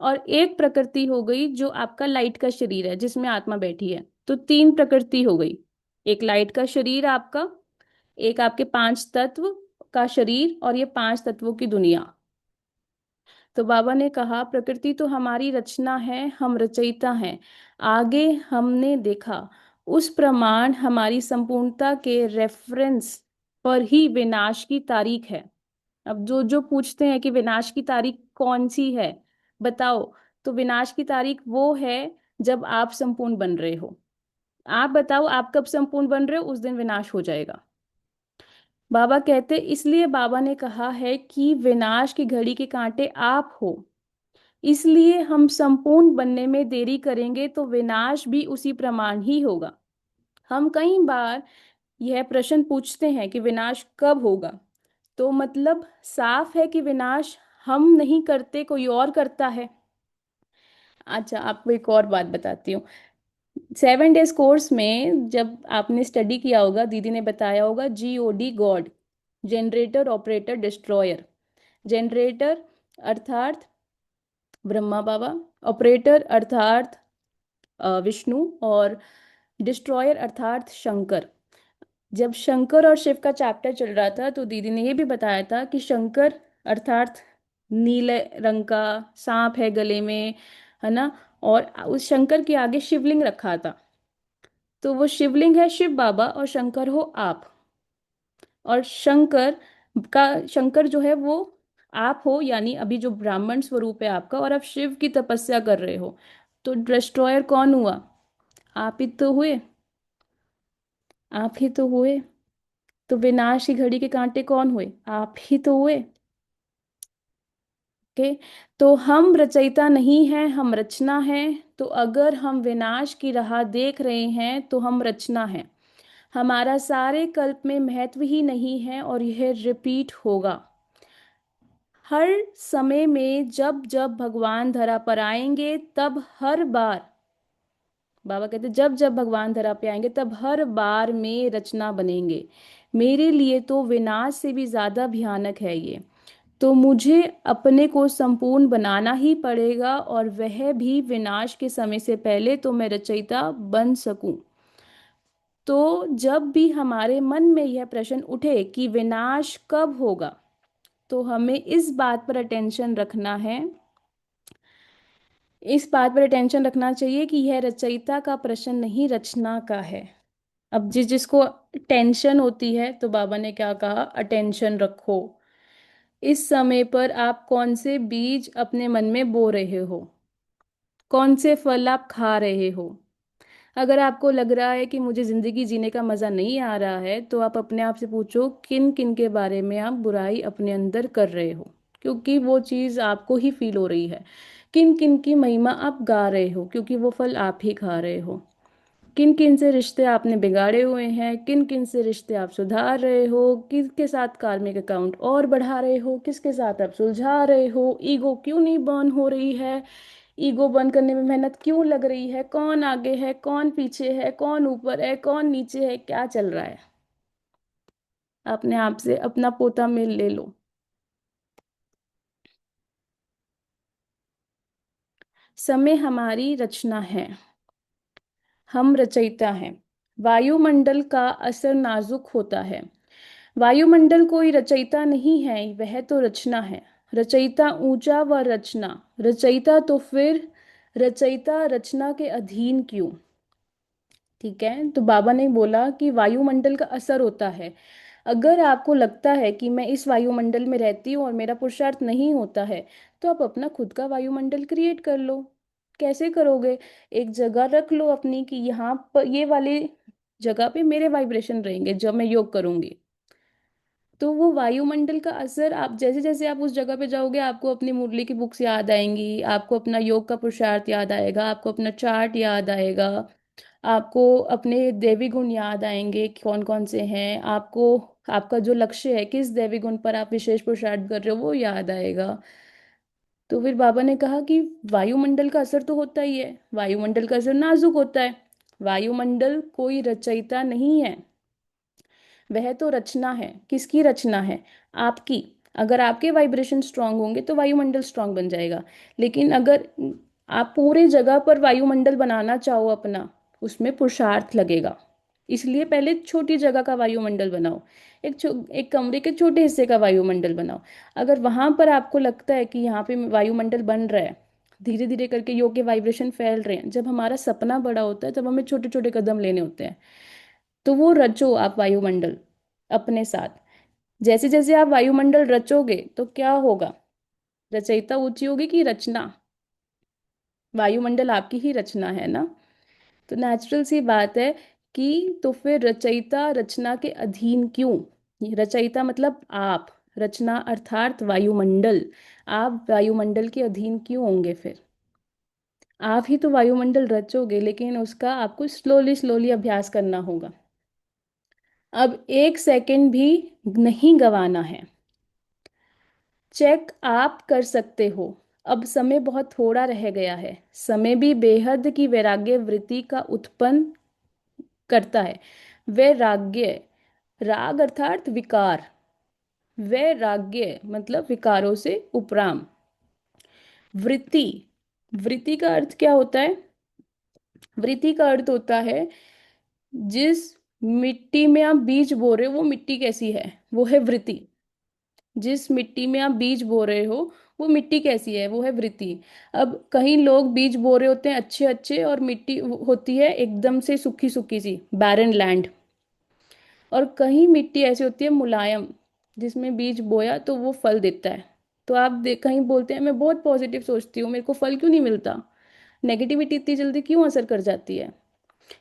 और एक प्रकृति हो गई जो आपका लाइट का शरीर है जिसमें आत्मा बैठी है। तो तीन प्रकृति हो गई। एक लाइट का शरीर आपका, एक आपके पांच तत्व का शरीर, और ये पांच तत्वों की दुनिया। तो बाबा ने कहा प्रकृति तो हमारी रचना है, हम रचयिता हैं। आगे हमने देखा उस प्रमाण हमारी संपूर्णता के रेफरेंस पर ही विनाश की तारीख है। अब जो जो पूछते हैं कि विनाश की तारीख कौन सी है बताओ, तो विनाश की तारीख वो है जब आप संपूर्ण बन रहे हो। आप बताओ आप कब संपूर्ण बन रहे हो, उस दिन विनाश हो जाएगा। बाबा कहते इसलिए बाबा ने कहा है कि विनाश की घड़ी के कांटे आप हो। इसलिए हम संपूर्ण बनने में देरी करेंगे तो विनाश भी उसी प्रमाण ही होगा। हम कई बार यह प्रश्न पूछते हैं कि विनाश कब होगा, तो मतलब साफ है कि विनाश हम नहीं करते, कोई और करता है। अच्छा आपको एक और बात बताती हूँ। 7 डेज कोर्स में जब आपने स्टडी किया होगा, दीदी ने बताया होगा GOD, God, generator operator destroyer. Generator अर्थात ब्रह्मा बाबा, ऑपरेटर अर्थात विष्णु, और डिस्ट्रॉयर अर्थात शंकर। जब शंकर और शिव का चैप्टर चल रहा था तो दीदी ने ये भी बताया था कि शंकर अर्थात नीले रंग का सांप है गले में, है ना। और उस शंकर के आगे शिवलिंग रखा था। तो वो शिवलिंग है शिव बाबा और शंकर हो आप। और शंकर जो है वो आप हो, यानी अभी जो ब्राह्मण स्वरूप है आपका, और आप शिव की तपस्या कर रहे हो। तो डिस्ट्रॉयर कौन हुआ? आप ही तो हुए। आप ही तो हुए। तो विनाश की घड़ी के कांटे कौन हुए? आप ही तो हुए। ओके। तो हम रचयिता नहीं हैं, हम रचना है। तो अगर हम विनाश की राह देख रहे हैं तो हम रचना है। हमारा सारे कल्प में महत्व ही नहीं है और यह रिपीट होगा हर समय में। जब जब भगवान धरा पर आएंगे तब हर बार, बाबा कहते जब जब भगवान धरा पे आएंगे तब हर बार में रचना बनेंगे। मेरे लिए तो विनाश से भी ज्यादा भयानक है ये। तो मुझे अपने को संपूर्ण बनाना ही पड़ेगा, और वह भी विनाश के समय से पहले, तो मैं रचयिता बन सकूं। तो जब भी हमारे मन में यह प्रश्न उठे कि विनाश कब होगा, तो हमें इस बात पर अटेंशन रखना है। इस बात पर अटेंशन रखना चाहिए कि यह रचयिता का प्रश्न नहीं, रचना का है। अब जिसको टेंशन होती है तो बाबा ने क्या कहा, अटेंशन रखो। इस समय पर आप कौन से बीज अपने मन में बो रहे हो, कौन से फल आप खा रहे हो। अगर आपको लग रहा है कि मुझे जिंदगी जीने का मजा नहीं आ रहा है, तो आप अपने आप से पूछो किन किन के बारे में आप बुराई अपने अंदर कर रहे हो, क्योंकि वो चीज आपको ही फील हो रही है। किन किन की महिमा आप गा रहे हो, क्योंकि वो फल आप ही खा रहे हो। किन किन से रिश्ते आपने बिगाड़े हुए हैं, किन किन से रिश्ते आप सुधार रहे हो, किसके साथ कार्मिक अकाउंट और बढ़ा रहे हो, किसके साथ आप सुलझा रहे हो, ईगो क्यों नहीं बर्न हो रही है, ईगो बर्न करने में मेहनत क्यों लग रही है, कौन आगे है कौन पीछे है, कौन ऊपर है कौन नीचे है, क्या चल रहा है। अपने आप से अपना पोता मेल ले लो। समय हमारी रचना है, हम रचयिता हैं। वायुमंडल का असर नाजुक होता है। वायुमंडल कोई रचयिता नहीं है, वह तो रचना है। रचयिता ऊंचा व रचना, रचयिता तो फिर रचयिता रचना के अधीन क्यों? ठीक है, तो बाबा ने बोला कि वायुमंडल का असर होता है। अगर आपको लगता है कि मैं इस वायुमंडल में रहती हूँ और मेरा पुरुषार्थ नहीं होता है, तो आप अपना खुद का वायुमंडल क्रिएट कर लो। कैसे करोगे? एक जगह रख लो अपनी कि यहाँ पर ये वाले जगह पे मेरे वाइब्रेशन रहेंगे जब मैं योग करूंगी। तो वो वायुमंडल का असर, आप जैसे जैसे आप उस जगह पे जाओगे आपको अपनी मुरली की बुक्स याद आएंगी, आपको अपना योग का पुरुषार्थ याद आएगा, आपको अपना चार्ट याद आएगा, आपको अपने देवी गुण याद आएंगे कौन कौन से हैं आपको, आपका जो लक्ष्य है किस देवी गुण पर आप विशेष पुरुषार्थ कर रहे हो वो याद आएगा। तो फिर बाबा ने कहा कि वायुमंडल का असर तो होता ही है, वायुमंडल का असर नाजुक होता है, वायुमंडल कोई रचयिता नहीं है, वह तो रचना है। किसकी रचना है? आपकी। अगर आपके वाइब्रेशन स्ट्रांग होंगे तो वायुमंडल स्ट्रांग बन जाएगा। लेकिन अगर आप पूरे जगह पर वायुमंडल बनाना चाहो अपना, उसमें पुरुषार्थ लगेगा। इसलिए पहले छोटी जगह का वायुमंडल बनाओ, एक कमरे के छोटे हिस्से का वायुमंडल बनाओ। अगर वहां पर आपको लगता है कि यहाँ पे वायुमंडल बन रहा है, धीरे धीरे करके योग के वाइब्रेशन फैल रहे हैं, जब हमारा सपना बड़ा होता है तब हमें छोटे छोटे कदम लेने होते हैं। तो वो रचो आप वायुमंडल अपने साथ। जैसे जैसे आप वायुमंडल रचोगे तो क्या होगा? रचयिता ऊंची होगी कि रचना? वायुमंडल आपकी ही रचना है ना। तो नेचुरल सी बात है कि तो फिर रचयिता रचना के अधीन क्यों? ये रचयिता मतलब आप, रचना अर्थात वायुमंडल, आप वायुमंडल के अधीन क्यों होंगे फिर? आप ही तो वायुमंडल रचोगे, लेकिन उसका आपको स्लोली स्लोली अभ्यास करना होगा। अब एक सेकंड भी नहीं गंवाना है। चेक आप कर सकते हो। अब समय बहुत थोड़ा रह गया है। समय भी बेहद की वैराग्य वृत्ति का उत्पन्न करता है। वैराग्य, राग अर्थात विकार, वैराग्य मतलब विकारों से उपराम। वृत्ति, वृत्ति का अर्थ क्या होता है? वृत्ति का अर्थ होता है जिस मिट्टी में आप बीज बो रहे हो वो मिट्टी कैसी है, वो है वृत्ति। जिस मिट्टी में आप बीज बो रहे हो वो मिट्टी कैसी है, वो है वृत्ति। अब कहीं लोग बीज बो रहे होते हैं अच्छे अच्छे, और मिट्टी होती है एकदम से सूखी सूखी सी, बैरन लैंड। और कहीं मिट्टी ऐसी होती है मुलायम, जिसमें बीज बोया तो वो फल देता है। तो आप कहीं बोलते हैं मैं बहुत पॉजिटिव सोचती हूँ, मेरे को फल क्यों नहीं मिलता? नेगेटिविटी इतनी जल्दी क्यों असर कर जाती है?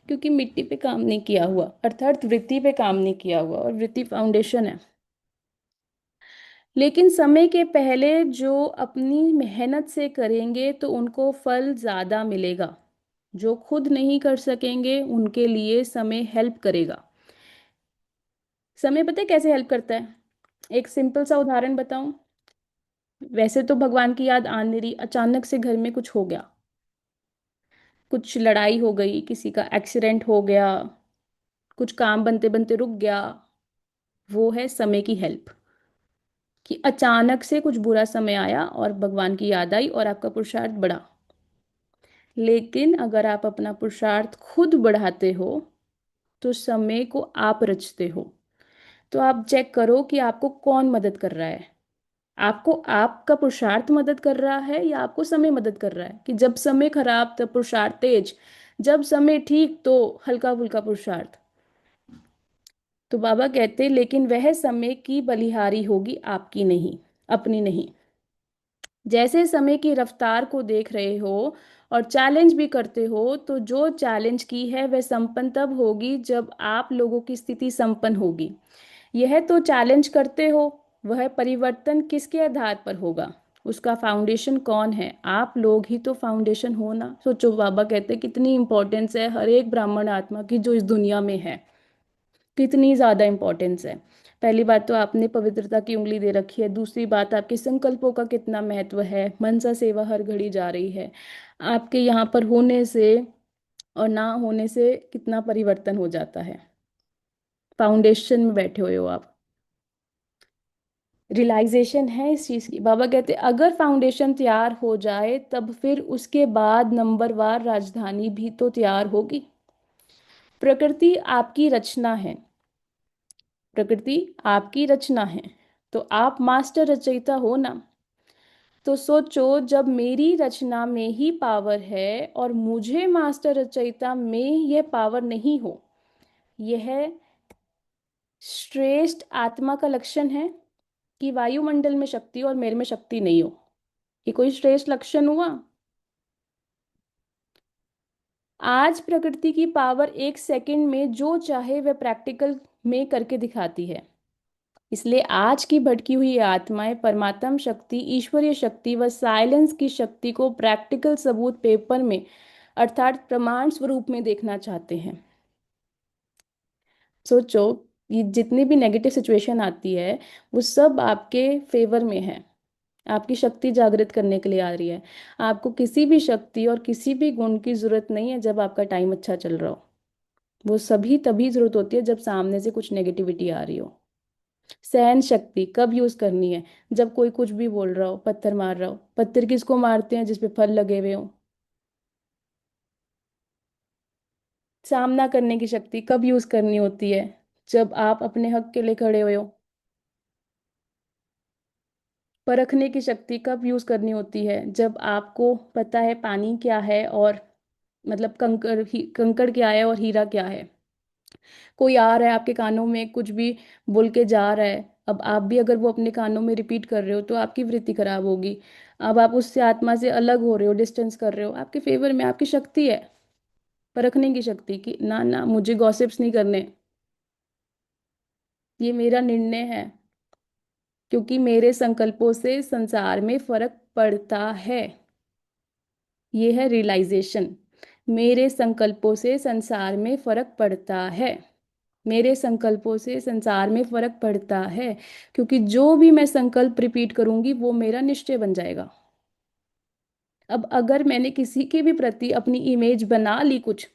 क्योंकि मिट्टी पे काम नहीं किया हुआ, अर्थात वृत्ति पे काम नहीं किया हुआ, और वृत्ति फाउंडेशन है। लेकिन समय के पहले जो अपनी मेहनत से करेंगे तो उनको फल ज़्यादा मिलेगा। जो खुद नहीं कर सकेंगे उनके लिए समय हेल्प करेगा। समय पता है कैसे हेल्प करता है? एक सिंपल सा उदाहरण बताऊं। वैसे तो भगवान की याद आ नहीं रही, अचानक से घर में कुछ हो गया, कुछ लड़ाई हो गई, किसी का एक्सीडेंट हो गया, कुछ काम बनते बनते रुक गया। वो है समय की हेल्प, कि अचानक से कुछ बुरा समय आया और भगवान की याद आई और आपका पुरुषार्थ बढ़ा। लेकिन अगर आप अपना पुरुषार्थ खुद बढ़ाते हो तो समय को आप रचते हो। तो आप चेक करो कि आपको कौन मदद कर रहा है। आपको आपका पुरुषार्थ मदद कर रहा है या आपको समय मदद कर रहा है? कि जब समय खराब तब पुरुषार्थ तेज, जब समय ठीक तो हल्का फुल्का पुरुषार्थ। तो बाबा कहते लेकिन वह समय की बलिहारी होगी, आपकी नहीं, अपनी नहीं। जैसे समय की रफ्तार को देख रहे हो और चैलेंज भी करते हो, तो जो चैलेंज की है वह संपन्न तब होगी जब आप लोगों की स्थिति संपन्न होगी। यह तो चैलेंज करते हो, वह परिवर्तन किसके आधार पर होगा? उसका फाउंडेशन कौन है? आप लोग ही तो फाउंडेशन हो ना। सोचो, बाबा कहते हैं कितनी इंपॉर्टेंस है हर एक ब्राह्मण आत्मा की जो इस दुनिया में है, कितनी ज्यादा इंपॉर्टेंस है। पहली बात तो आपने पवित्रता की उंगली दे रखी है, दूसरी बात आपके संकल्पों का कितना महत्व है, मनसा सेवा हर घड़ी जा रही है। आपके यहाँ पर होने से और ना होने से कितना परिवर्तन हो जाता है। फाउंडेशन में बैठे हुए हो आप। रियलाइजेशन है इस चीज की। बाबा कहते अगर फाउंडेशन तैयार हो जाए तब फिर उसके बाद नंबरवार राजधानी भी तो तैयार होगी। प्रकृति आपकी रचना है, प्रकृति आपकी रचना है, तो आप मास्टर रचयिता हो ना। तो सोचो, जब मेरी रचना में ही पावर है और मुझे मास्टर रचयिता में यह पावर नहीं हो, यह श्रेष्ठ आत्मा का लक्षण है कि वायुमंडल में शक्ति और मेरे में शक्ति नहीं हो? ये कोई श्रेष्ठ लक्षण हुआ? आज प्रकृति की पावर एक सेकंड में जो चाहे वह प्रैक्टिकल में करके दिखाती है। इसलिए आज की भटकी हुई आत्माएं परमात्म शक्ति, ईश्वरीय शक्ति व साइलेंस की शक्ति को प्रैक्टिकल सबूत पेपर में अर्थात प्रमाण स्वरूप में देखना चाहते हैं। सोचो, ये जितनी भी नेगेटिव सिचुएशन आती है वो सब आपके फेवर में है, आपकी शक्ति जागृत करने के लिए आ रही है। आपको किसी भी शक्ति और किसी भी गुण की जरूरत नहीं है जब आपका टाइम अच्छा चल रहा हो। वो सभी तभी जरूरत होती है जब सामने से कुछ नेगेटिविटी आ रही हो। सहन शक्ति कब यूज करनी है? जब कोई कुछ भी बोल रहा हो, पत्थर मार रहा हो। पत्थर किसको मारते हैं? जिसपे फल लगे हुए हो। सामना करने की शक्ति कब यूज करनी होती है? जब आप अपने हक के लिए खड़े हुए हो। परखने की शक्ति कब यूज करनी होती है? जब आपको पता है पानी क्या है और मतलब कंकड़ क्या है और हीरा क्या है। कोई आ रहा है आपके कानों में कुछ भी बोल के जा रहा है, अब आप भी अगर वो अपने कानों में रिपीट कर रहे हो तो आपकी वृत्ति खराब होगी। अब आप उससे आत्मा से अलग हो रहे हो, डिस्टेंस कर रहे हो, आपके फेवर में आपकी शक्ति है परखने की शक्ति कि ना ना मुझे गॉसिप्स नहीं करने, ये मेरा निर्णय है, क्योंकि मेरे संकल्पों से संसार में फर्क पड़ता है। ये है रियलाइजेशन। मेरे संकल्पों से संसार में फर्क पड़ता है। मेरे संकल्पों से संसार में फर्क पड़ता है, क्योंकि जो भी मैं संकल्प रिपीट करूंगी वो मेरा निश्चय बन जाएगा। अब अगर मैंने किसी के भी प्रति अपनी इमेज बना ली कुछ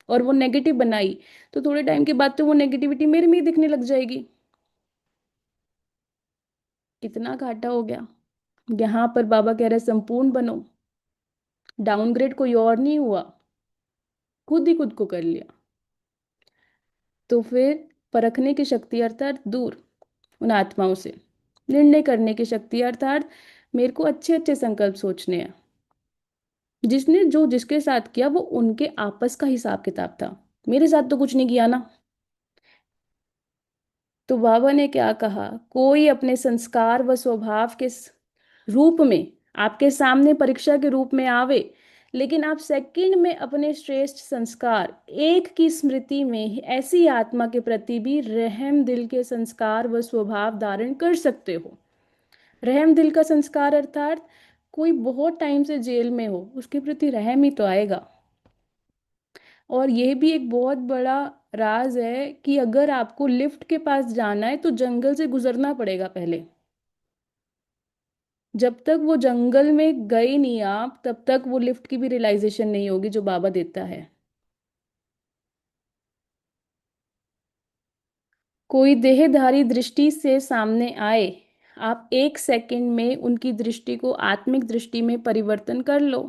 और वो नेगेटिव बनाई, तो थोड़े टाइम के बाद तो वो नेगेटिविटी मेरे में ही दिखने लग जाएगी। कितना घाटा हो गया। यहाँ पर बाबा कह रहे संपूर्ण बनो। डाउनग्रेड कोई और नहीं हुआ, खुद ही खुद को कर लिया। तो फिर परखने की शक्ति अर्थात दूर उन आत्माओं से। निर्णय करने की शक्ति अर्थात मेरे को अच्छे अच्छे संकल्प सोचने हैं। जिसने जो जिसके साथ किया वो उनके आपस का हिसाब किताब था, मेरे साथ तो कुछ नहीं किया ना। तो बाबा ने क्या कहा, कोई अपने संस्कार व स्वभाव के रूप में आपके सामने परीक्षा के रूप में आवे, लेकिन आप सेकंड में अपने श्रेष्ठ संस्कार एक की स्मृति में ही ऐसी आत्मा के प्रति भी रहम दिल के संस्कार व स्वभाव धारण कर सकते हो। रहम दिल का संस्कार अर्थात कोई बहुत टाइम से जेल में हो उसके प्रति रहम ही तो आएगा। और यह भी एक बहुत बड़ा राज है कि अगर आपको लिफ्ट के पास जाना है तो जंगल से गुजरना पड़ेगा पहले। जब तक वो जंगल में गए नहीं आप, तब तक वो लिफ्ट की भी रियलाइजेशन नहीं होगी जो बाबा देता है। कोई देहधारी दृष्टि से सामने आए, आप एक सेकंड में उनकी दृष्टि को आत्मिक दृष्टि में परिवर्तन कर लो।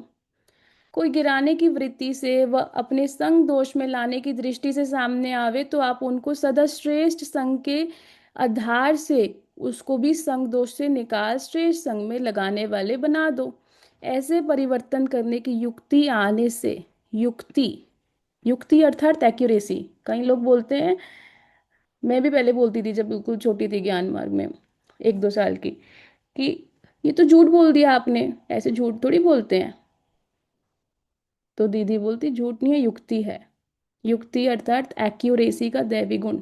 कोई गिराने की वृत्ति से व अपने संग दोष में लाने की दृष्टि से सामने आवे, तो आप उनको सदा श्रेष्ठ संग के आधार से उसको भी संग दोष से निकाल श्रेष्ठ संग में लगाने वाले बना दो। ऐसे परिवर्तन करने की युक्ति आने से, युक्ति युक्ति अर्थात एक्यूरेसी, कई लोग बोलते हैं, मैं भी पहले बोलती थी जब बिल्कुल छोटी थी ज्ञान मार्ग में 1-2 साल की, कि ये तो झूठ बोल दिया आपने, ऐसे झूठ थोड़ी बोलते हैं। तो दीदी बोलती झूठ नहीं है, युक्ति है। युक्ति अर्थात एक्यूरेसी का दैवी गुण।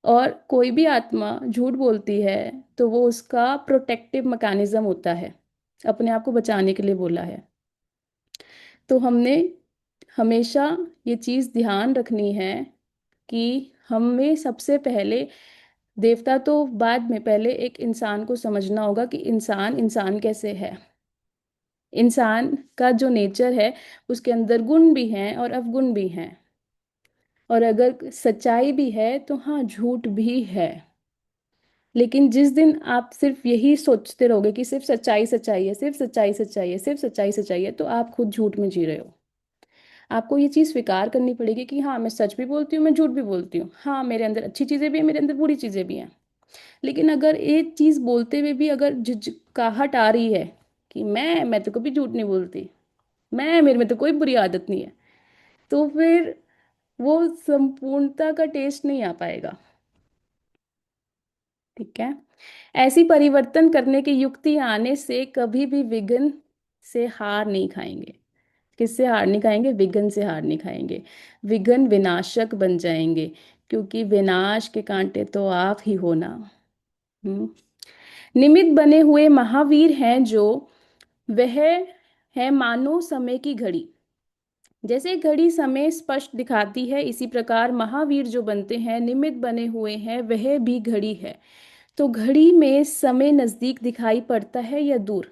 और कोई भी आत्मा झूठ बोलती है तो वो उसका प्रोटेक्टिव मैकेनिज्म होता है, अपने आप को बचाने के लिए बोला है। तो हमने हमेशा ये चीज़ ध्यान रखनी है कि हमें सबसे पहले, देवता तो बाद में, पहले एक इंसान को समझना होगा कि इंसान इंसान कैसे है। इंसान का जो नेचर है उसके अंदर गुण भी हैं और अवगुण भी हैं। और अगर सच्चाई भी है तो हाँ झूठ भी है। लेकिन जिस दिन आप सिर्फ यही सोचते रहोगे कि सिर्फ सच्चाई सच्चाई है, सिर्फ सच्चाई सच्चाई है, सिर्फ सच्चाई सच्चाई है, तो आप खुद झूठ में जी रहे हो। आपको ये चीज़ स्वीकार करनी पड़ेगी कि हाँ मैं सच भी बोलती हूँ, मैं झूठ भी बोलती हूँ, हाँ मेरे अंदर अच्छी चीज़ें भी हैं, मेरे अंदर बुरी चीज़ें भी हैं। लेकिन अगर एक चीज़ बोलते हुए भी अगर झिझकाहट आ रही है कि मैं तो कभी झूठ नहीं बोलती, मैं मेरे में तो कोई बुरी आदत नहीं है, तो फिर वो संपूर्णता का टेस्ट नहीं आ पाएगा। ठीक है। ऐसी परिवर्तन करने की युक्ति आने से कभी भी विघ्न से हार नहीं खाएंगे। किससे हार नहीं खाएंगे? विघ्न से हार नहीं खाएंगे। विघ्न विनाशक बन जाएंगे, क्योंकि विनाश के कांटे तो आप ही हो ना। हम्म। निमित्त बने हुए महावीर हैं जो, वह है मानो समय की घड़ी। जैसे घड़ी समय स्पष्ट दिखाती है, इसी प्रकार महावीर जो बनते हैं, निमित्त बने हुए हैं, वह भी घड़ी है। तो घड़ी में समय नजदीक दिखाई पड़ता है या दूर?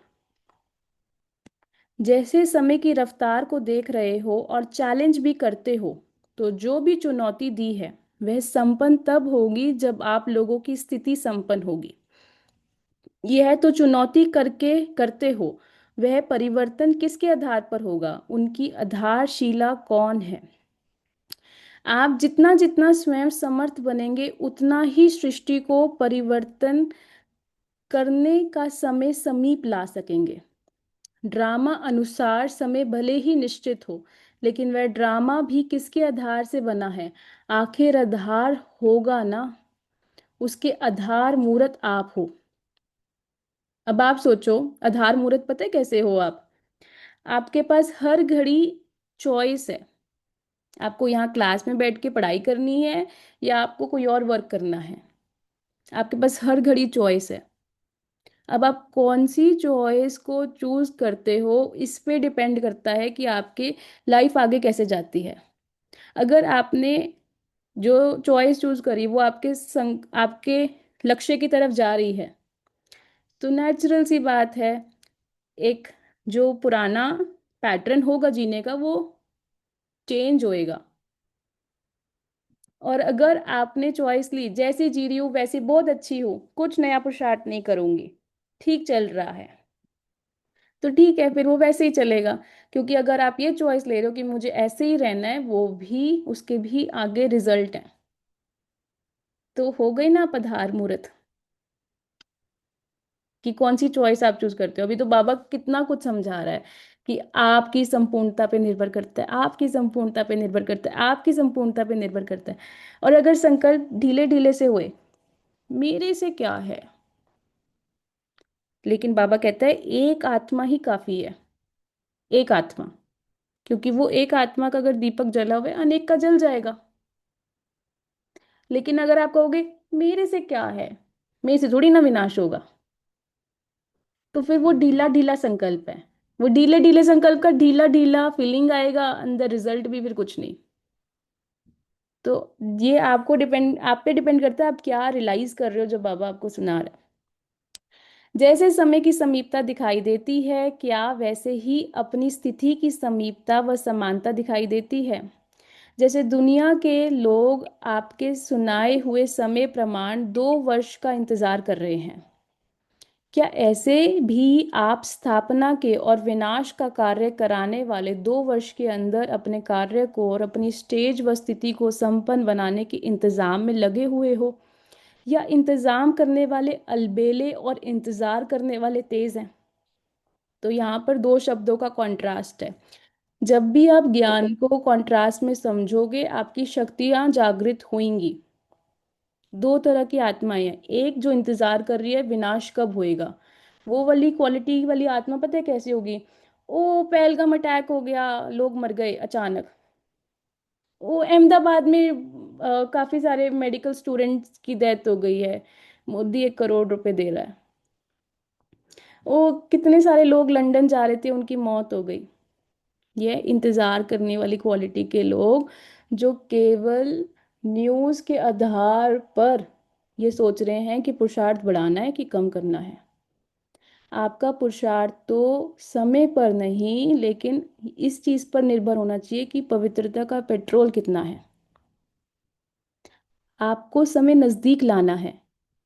जैसे समय की रफ्तार को देख रहे हो और चैलेंज भी करते हो, तो जो भी चुनौती दी है वह संपन्न तब होगी जब आप लोगों की स्थिति संपन्न होगी। यह तो चुनौती करके करते हो, वह परिवर्तन किसके आधार पर होगा? उनकी आधारशिला कौन है? आप जितना जितना स्वयं समर्थ बनेंगे, उतना ही सृष्टि को परिवर्तन करने का समय समीप ला सकेंगे। ड्रामा अनुसार समय भले ही निश्चित हो, लेकिन वह ड्रामा भी किसके आधार से बना है? आखिर आधार होगा ना, उसके आधार मूरत आप हो। अब आप सोचो, आधार मूरत पता है कैसे हो आप? आपके पास हर घड़ी चॉइस है। आपको यहाँ क्लास में बैठ के पढ़ाई करनी है या आपको कोई और वर्क करना है। आपके पास हर घड़ी चॉइस है। अब आप कौन सी चॉइस को चूज करते हो, इस पे डिपेंड करता है कि आपकी लाइफ आगे कैसे जाती है। अगर आपने जो चॉइस चूज करी वो आपके लक्ष्य की तरफ जा रही है, तो नेचुरल सी बात है, एक जो पुराना पैटर्न होगा जीने का वो चेंज होएगा। और अगर आपने चॉइस ली जैसी जी रही हूँ वैसी बहुत अच्छी हूँ, कुछ नया पुरुषार्थ नहीं करूंगी, ठीक चल रहा है, तो ठीक है, फिर वो वैसे ही चलेगा। क्योंकि अगर आप ये चॉइस ले रहे हो कि मुझे ऐसे ही रहना है, वो भी उसके भी आगे रिजल्ट है, तो हो गई ना पधार मुहूर्त कि कौन सी चॉइस आप चूज करते हो। अभी तो बाबा कितना कुछ समझा रहा है कि आपकी संपूर्णता पे निर्भर करता है, आपकी संपूर्णता पे निर्भर करता है, आपकी संपूर्णता पे निर्भर करता है। और अगर संकल्प ढीले ढीले से हुए, मेरे से क्या है, लेकिन बाबा कहता है एक आत्मा ही काफी है। एक आत्मा, क्योंकि वो एक आत्मा का अगर दीपक जला हुआ है, अनेक का जल जाएगा। लेकिन अगर आप कहोगे मेरे से क्या है, मेरे से थोड़ी ना विनाश होगा, तो फिर वो ढीला ढीला संकल्प है। वो ढीले ढीले संकल्प का ढीला ढीला फीलिंग आएगा, अंदर रिजल्ट भी फिर कुछ नहीं। तो ये आप पे डिपेंड करता है आप क्या रियलाइज कर रहे हो जो बाबा आपको सुना रहा है। जैसे समय की समीपता दिखाई देती है, क्या वैसे ही अपनी स्थिति की समीपता व समानता दिखाई देती है? जैसे दुनिया के लोग आपके सुनाए हुए समय प्रमाण 2 वर्ष का इंतजार कर रहे हैं, क्या ऐसे भी आप स्थापना के और विनाश का कार्य कराने वाले 2 वर्ष के अंदर अपने कार्य को और अपनी स्टेज व स्थिति को संपन्न बनाने के इंतजाम में लगे हुए हो, या इंतजाम करने वाले अलबेले और इंतजार करने वाले तेज हैं? तो यहाँ पर दो शब्दों का कॉन्ट्रास्ट है। जब भी आप ज्ञान को कॉन्ट्रास्ट में समझोगे, आपकी शक्तियां जागृत होंगी। दो तरह की आत्माएं हैं, एक जो इंतजार कर रही है विनाश कब होएगा, वो वाली क्वालिटी वाली आत्मा पता है कैसी होगी? ओ पहलगाम अटैक हो गया, लोग मर गए अचानक। वो अहमदाबाद में काफी सारे मेडिकल स्टूडेंट्स की डेथ हो गई है, मोदी 1 करोड़ रुपए दे रहा है। वो कितने सारे लोग लंदन जा रहे थे, उनकी मौत हो गई। ये इंतजार करने वाली क्वालिटी के लोग, जो केवल न्यूज़ के आधार पर ये सोच रहे हैं कि पुरुषार्थ बढ़ाना है कि कम करना है। आपका पुरुषार्थ तो समय पर नहीं, लेकिन इस चीज पर निर्भर होना चाहिए कि पवित्रता का पेट्रोल कितना है। आपको समय नजदीक लाना है।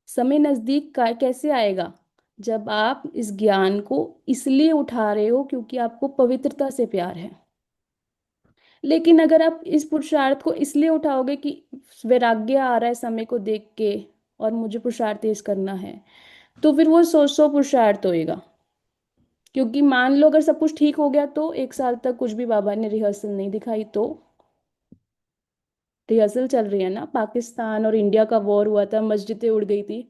समय नजदीक का कैसे आएगा? जब आप इस ज्ञान को इसलिए उठा रहे हो क्योंकि आपको पवित्रता से प्यार है। लेकिन अगर आप इस पुरुषार्थ को इसलिए उठाओगे कि वैराग्य आ रहा है समय को देख के और मुझे पुरुषार्थ तेज करना है, तो फिर वो 100 पुरुषार्थ होएगा। क्योंकि मान लो अगर सब कुछ ठीक हो गया, तो 1 साल तक कुछ भी बाबा ने रिहर्सल नहीं दिखाई, तो रिहर्सल चल रही है ना। पाकिस्तान और इंडिया का वॉर हुआ था, मस्जिदें उड़ गई थी,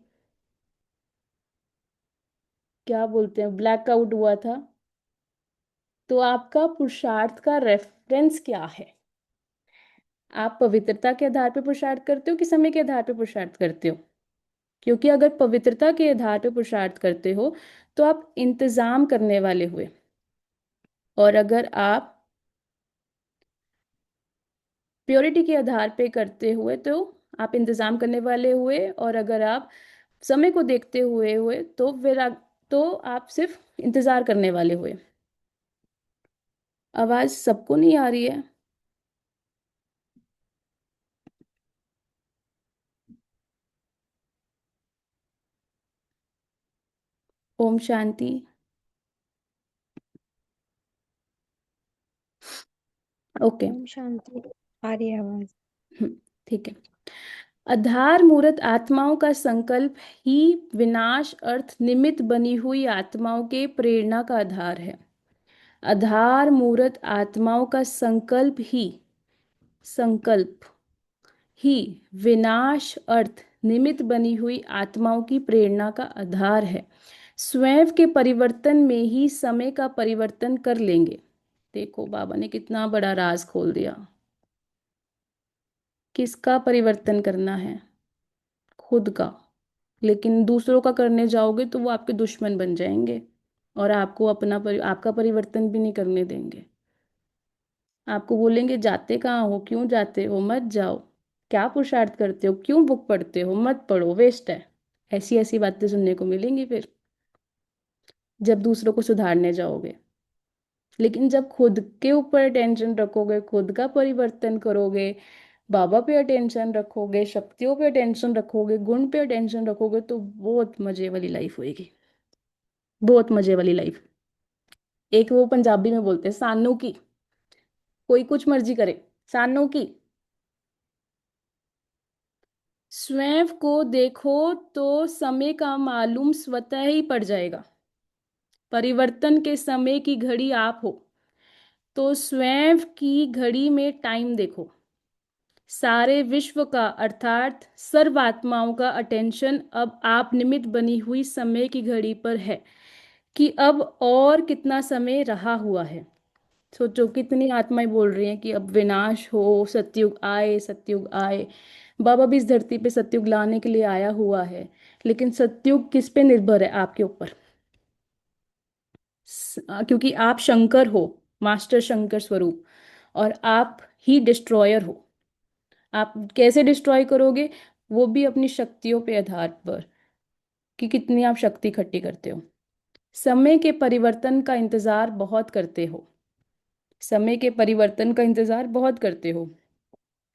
क्या बोलते हैं, ब्लैकआउट हुआ था। तो आपका पुरुषार्थ का रेफरेंस क्या है? आप पवित्रता के आधार पर पुरुषार्थ करते हो कि समय के आधार पर पुरुषार्थ करते हो? क्योंकि अगर पवित्रता के आधार पर पुरुषार्थ करते हो तो आप इंतजाम करने वाले हुए, और अगर आप प्योरिटी के आधार पे करते हुए तो आप इंतजाम करने वाले हुए, और अगर आप समय को देखते हुए हुए तो फिर तो आप सिर्फ इंतजार करने वाले हुए। आवाज सबको नहीं आ रही है? ओम शांति। ओके। ओम शांति। आ रही है आवाज। ठीक है। आधार मूर्त आत्माओं का संकल्प ही विनाश अर्थ निमित्त बनी हुई आत्माओं के प्रेरणा का आधार है। आधार मूर्त आत्माओं का संकल्प ही विनाश अर्थ निमित्त बनी हुई आत्माओं की प्रेरणा का आधार है। स्वयं के परिवर्तन में ही समय का परिवर्तन कर लेंगे। देखो बाबा ने कितना बड़ा राज खोल दिया। किसका परिवर्तन करना है? खुद का। लेकिन दूसरों का करने जाओगे तो वो आपके दुश्मन बन जाएंगे और आपको आपका परिवर्तन भी नहीं करने देंगे। आपको बोलेंगे जाते कहाँ हो, क्यों जाते हो, मत जाओ, क्या पुरुषार्थ करते हो, क्यों बुक पढ़ते हो, मत पढ़ो, वेस्ट है। ऐसी ऐसी बातें सुनने को मिलेंगी फिर जब दूसरों को सुधारने जाओगे। लेकिन जब खुद के ऊपर अटेंशन रखोगे, खुद का परिवर्तन करोगे, बाबा पे अटेंशन रखोगे, शक्तियों पे अटेंशन रखोगे, गुण पे अटेंशन रखोगे, तो बहुत मजे वाली लाइफ होएगी। बहुत मजे वाली लाइफ। एक वो पंजाबी में बोलते हैं सानू की, कोई कुछ मर्जी करे, सानू की। स्वयं को देखो तो समय का मालूम स्वतः ही पड़ जाएगा। परिवर्तन के समय की घड़ी आप हो, तो स्वयं की घड़ी में टाइम देखो। सारे विश्व का अर्थात सर्व आत्माओं का अटेंशन अब आप निमित्त बनी हुई समय की घड़ी पर है कि अब और कितना समय रहा हुआ है। सोचो कितनी आत्माएं बोल रही हैं कि अब विनाश हो, सतयुग आए, सतयुग आए। बाबा भी इस धरती पे सतयुग लाने के लिए आया हुआ है, लेकिन सतयुग किस पे निर्भर है? आपके ऊपर। क्योंकि आप शंकर हो, मास्टर शंकर स्वरूप, और आप ही डिस्ट्रॉयर हो। आप कैसे डिस्ट्रॉय करोगे? वो भी अपनी शक्तियों पे आधार पर कि कितनी आप शक्ति इकट्ठी करते हो। समय के परिवर्तन का इंतजार बहुत करते हो। समय के परिवर्तन का इंतजार बहुत करते हो।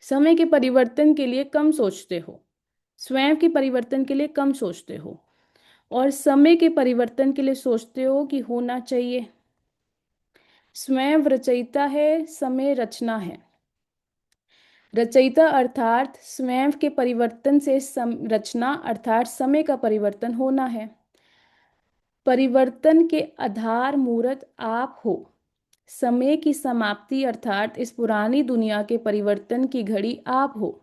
समय के परिवर्तन के लिए कम सोचते हो। स्वयं के परिवर्तन के लिए कम सोचते हो, और समय के परिवर्तन के लिए सोचते हो कि होना चाहिए। स्वयं रचयिता है, समय रचना है। रचयिता अर्थात स्वयं के परिवर्तन से रचना अर्थात समय का परिवर्तन होना है। परिवर्तन के आधार मूर्त आप हो। समय की समाप्ति अर्थात इस पुरानी दुनिया के परिवर्तन की घड़ी आप हो।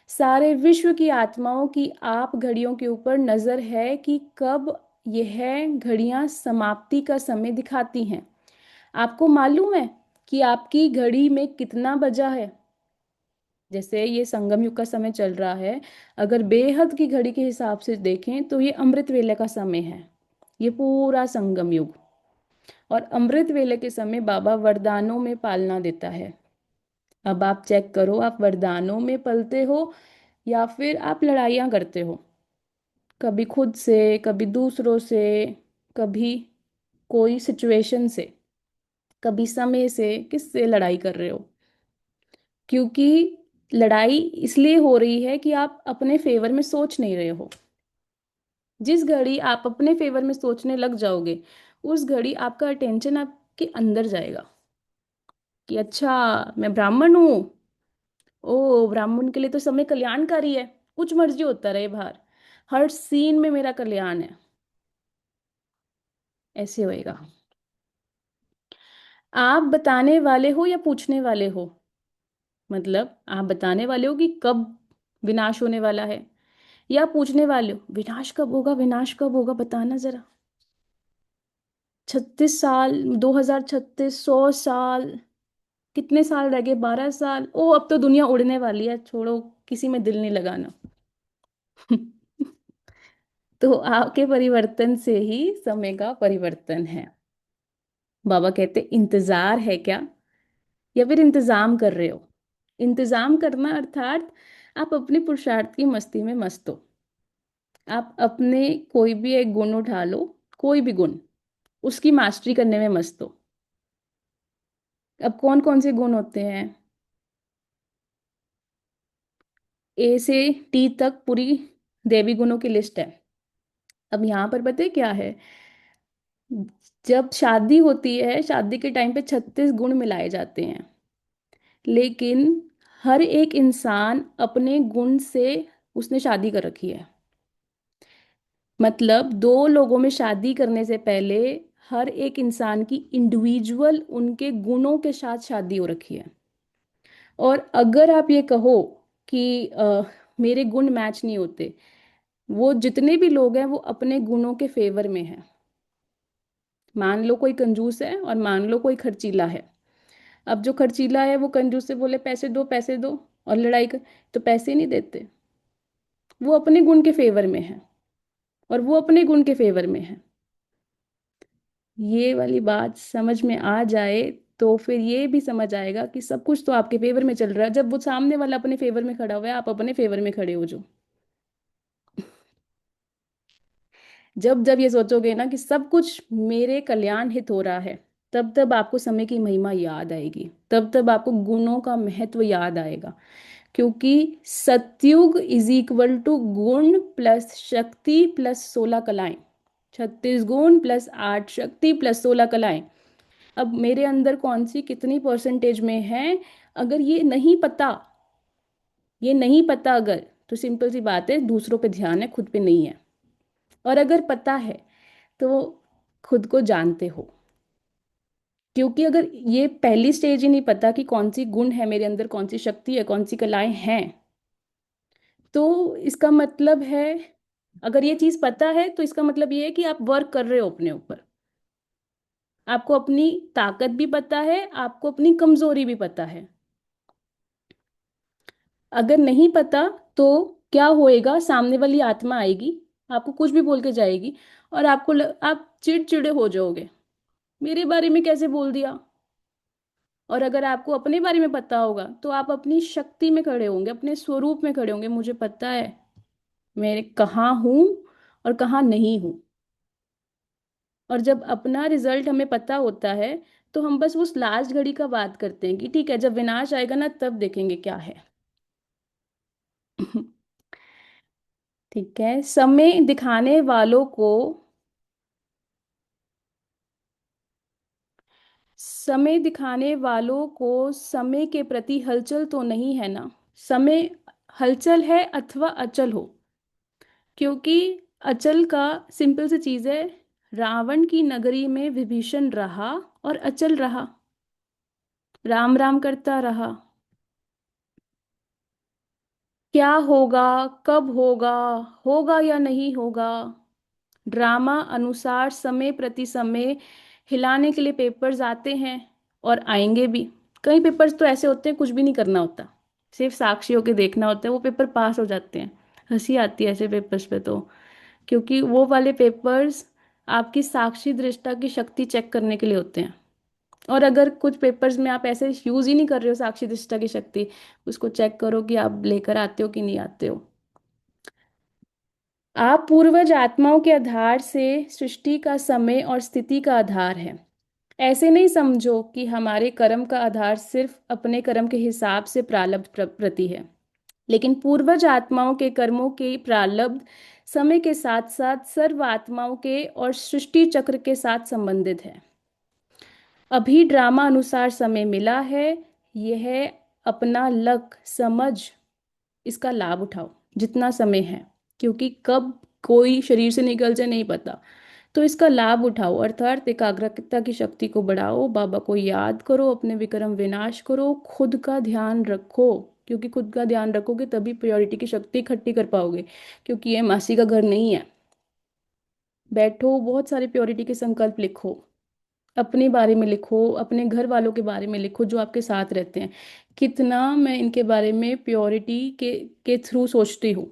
सारे विश्व की आत्माओं की आप घड़ियों के ऊपर नजर है कि कब यह घड़ियां समाप्ति का समय दिखाती हैं। आपको मालूम है कि आपकी घड़ी में कितना बजा है? जैसे ये संगम युग का समय चल रहा है, अगर बेहद की घड़ी के हिसाब से देखें तो ये अमृत वेले का समय है, ये पूरा संगम युग। और अमृत वेले के समय बाबा वरदानों में पालना देता है। अब आप चेक करो, आप वरदानों में पलते हो या फिर आप लड़ाइयाँ करते हो, कभी खुद से, कभी दूसरों से, कभी कोई सिचुएशन से, कभी समय से। किससे लड़ाई कर रहे हो? क्योंकि लड़ाई इसलिए हो रही है कि आप अपने फेवर में सोच नहीं रहे हो। जिस घड़ी आप अपने फेवर में सोचने लग जाओगे, उस घड़ी आपका अटेंशन आपके अंदर जाएगा कि अच्छा मैं ब्राह्मण हूँ, ओ ब्राह्मण के लिए तो समय कल्याणकारी है, कुछ मर्जी होता रहे बाहर, हर सीन में मेरा कल्याण है। ऐसे होएगा। आप बताने वाले हो या पूछने वाले हो? मतलब आप बताने वाले हो कि कब विनाश होने वाला है, या पूछने वाले हो विनाश कब होगा, विनाश कब होगा, बताना जरा। 36 साल, 2036, 100 साल, कितने साल रह गए? 12 साल। ओ, अब तो दुनिया उड़ने वाली है, छोड़ो, किसी में दिल नहीं लगाना। तो आपके परिवर्तन से ही समय का परिवर्तन है। बाबा कहते इंतजार है क्या, या फिर इंतजाम कर रहे हो? इंतजाम करना अर्थात आप अपने पुरुषार्थ की मस्ती में मस्त हो। आप अपने कोई भी एक गुण उठा लो, कोई भी गुण, उसकी मास्टरी करने में मस्त हो। अब कौन कौन से गुण होते हैं? ए से टी तक पूरी देवी गुणों की लिस्ट है। अब यहाँ पर पता है क्या है? जब शादी होती है, शादी के टाइम पे 36 गुण मिलाए जाते हैं, लेकिन हर एक इंसान अपने गुण से उसने शादी कर रखी है। मतलब दो लोगों में शादी करने से पहले हर एक इंसान की इंडिविजुअल उनके गुणों के साथ शादी हो रखी है। और अगर आप ये कहो कि मेरे गुण मैच नहीं होते, वो जितने भी लोग हैं वो अपने गुणों के फेवर में हैं। मान लो कोई कंजूस है और मान लो कोई खर्चीला है। अब जो खर्चीला है वो कंजूस से बोले पैसे दो पैसे दो, और लड़ाई कर, तो पैसे नहीं देते। वो अपने गुण के फेवर में है और वो अपने गुण के फेवर में है। ये वाली बात समझ में आ जाए तो फिर ये भी समझ आएगा कि सब कुछ तो आपके फेवर में चल रहा है। जब वो सामने वाला अपने फेवर में खड़ा हुआ है, आप अपने फेवर में खड़े हो जो। जब जब ये सोचोगे ना कि सब कुछ मेरे कल्याण हित हो रहा है, तब तब आपको समय की महिमा याद आएगी, तब तब आपको गुणों का महत्व याद आएगा। क्योंकि सतयुग इज इक्वल टू गुण प्लस शक्ति प्लस 16 कलाएं। 36 गुण प्लस 8 शक्ति प्लस 16 कलाएं। अब मेरे अंदर कौन सी कितनी परसेंटेज में है, अगर ये नहीं पता अगर, तो सिंपल सी बात है, दूसरों पे ध्यान है, खुद पे नहीं है। और अगर पता है तो खुद को जानते हो। क्योंकि अगर ये पहली स्टेज ही नहीं पता कि कौन सी गुण है मेरे अंदर, कौन सी शक्ति है, कौन सी कलाएं हैं, तो इसका मतलब है, अगर ये चीज पता है तो इसका मतलब ये है कि आप वर्क कर रहे हो अपने ऊपर। आपको अपनी ताकत भी पता है, आपको अपनी कमजोरी भी पता है। अगर नहीं पता तो क्या होएगा? सामने वाली आत्मा आएगी, आपको कुछ भी बोल के जाएगी, और आप चिड़चिड़े हो जाओगे, मेरे बारे में कैसे बोल दिया। और अगर आपको अपने बारे में पता होगा तो आप अपनी शक्ति में खड़े होंगे, अपने स्वरूप में खड़े होंगे। मुझे पता है मैं कहाँ हूँ और कहाँ नहीं हूँ। और जब अपना रिजल्ट हमें पता होता है, तो हम बस उस लास्ट घड़ी का बात करते हैं कि ठीक है, जब विनाश आएगा ना तब देखेंगे क्या है। ठीक है। समय दिखाने वालों को समय के प्रति हलचल तो नहीं है ना। समय हलचल है अथवा अचल हो। क्योंकि अचल का सिंपल सी चीज है, रावण की नगरी में विभीषण रहा और अचल रहा, राम राम करता रहा। क्या होगा, कब होगा, होगा या नहीं होगा, ड्रामा अनुसार समय प्रति समय हिलाने के लिए पेपर्स आते हैं और आएंगे भी। कई पेपर्स तो ऐसे होते हैं कुछ भी नहीं करना होता, सिर्फ साक्षी होके देखना होता है, वो पेपर पास हो जाते हैं। हंसी आती है ऐसे पेपर्स पे तो, क्योंकि वो वाले पेपर्स आपकी साक्षी दृष्टा की शक्ति चेक करने के लिए होते हैं। और अगर कुछ पेपर्स में आप ऐसे यूज ही नहीं कर रहे हो साक्षी दृष्टा की शक्ति, उसको चेक करो कि आप लेकर आते हो कि नहीं आते हो। आप पूर्वज आत्माओं के आधार से सृष्टि का समय और स्थिति का आधार है। ऐसे नहीं समझो कि हमारे कर्म का आधार सिर्फ अपने कर्म के हिसाब से प्रारब्ध प्रति है, लेकिन पूर्वज आत्माओं के कर्मों के प्रारब्ध समय के साथ साथ सर्व आत्माओं के और सृष्टि चक्र के साथ संबंधित है। अभी ड्रामा अनुसार समय मिला है, यह अपना लक समझ इसका लाभ उठाओ जितना समय है, क्योंकि कब कोई शरीर से निकल जाए नहीं पता। तो इसका लाभ उठाओ, अर्थात एकाग्रता की शक्ति को बढ़ाओ, बाबा को याद करो, अपने विक्रम विनाश करो, खुद का ध्यान रखो। क्योंकि खुद का ध्यान रखोगे तभी प्योरिटी की शक्ति इकट्ठी कर पाओगे। क्योंकि ये मासी का घर नहीं है। बैठो, बहुत सारे प्योरिटी के संकल्प लिखो, अपने बारे में लिखो, अपने घर वालों के बारे में लिखो जो आपके साथ रहते हैं। कितना मैं इनके बारे में प्योरिटी के थ्रू सोचती हूँ,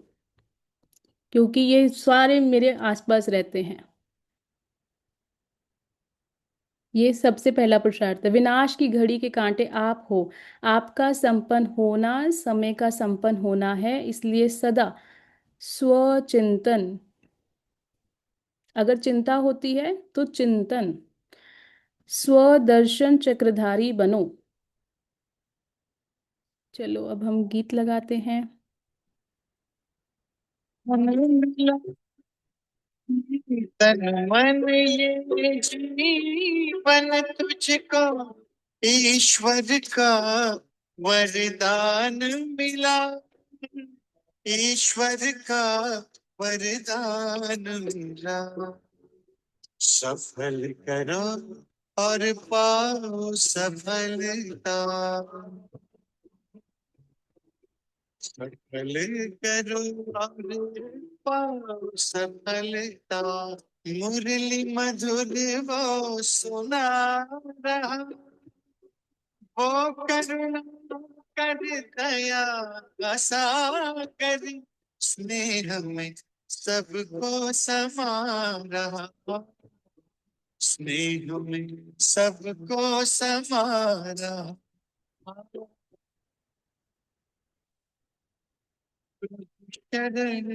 क्योंकि ये सारे मेरे आसपास रहते हैं। ये सबसे पहला पुरुषार्थ है। विनाश की घड़ी के कांटे आप हो। आपका संपन्न होना समय का संपन्न होना है, इसलिए सदा स्वचिंतन, अगर चिंता होती है तो चिंतन, स्वदर्शन चक्रधारी बनो। चलो अब हम गीत लगाते हैं। तन मन ये जीवन तुझको ईश्वर का वरदान मिला, ईश्वर का वरदान मिला। सफल करो और पाओ सफलता, सफल करो और पाओ सफलता। मुरली मधुर वो सुना रहा, वो करुणा कर दया आशा कर, स्नेह में सबको समा रहा, स्नेह में सबको समा रहा। शरण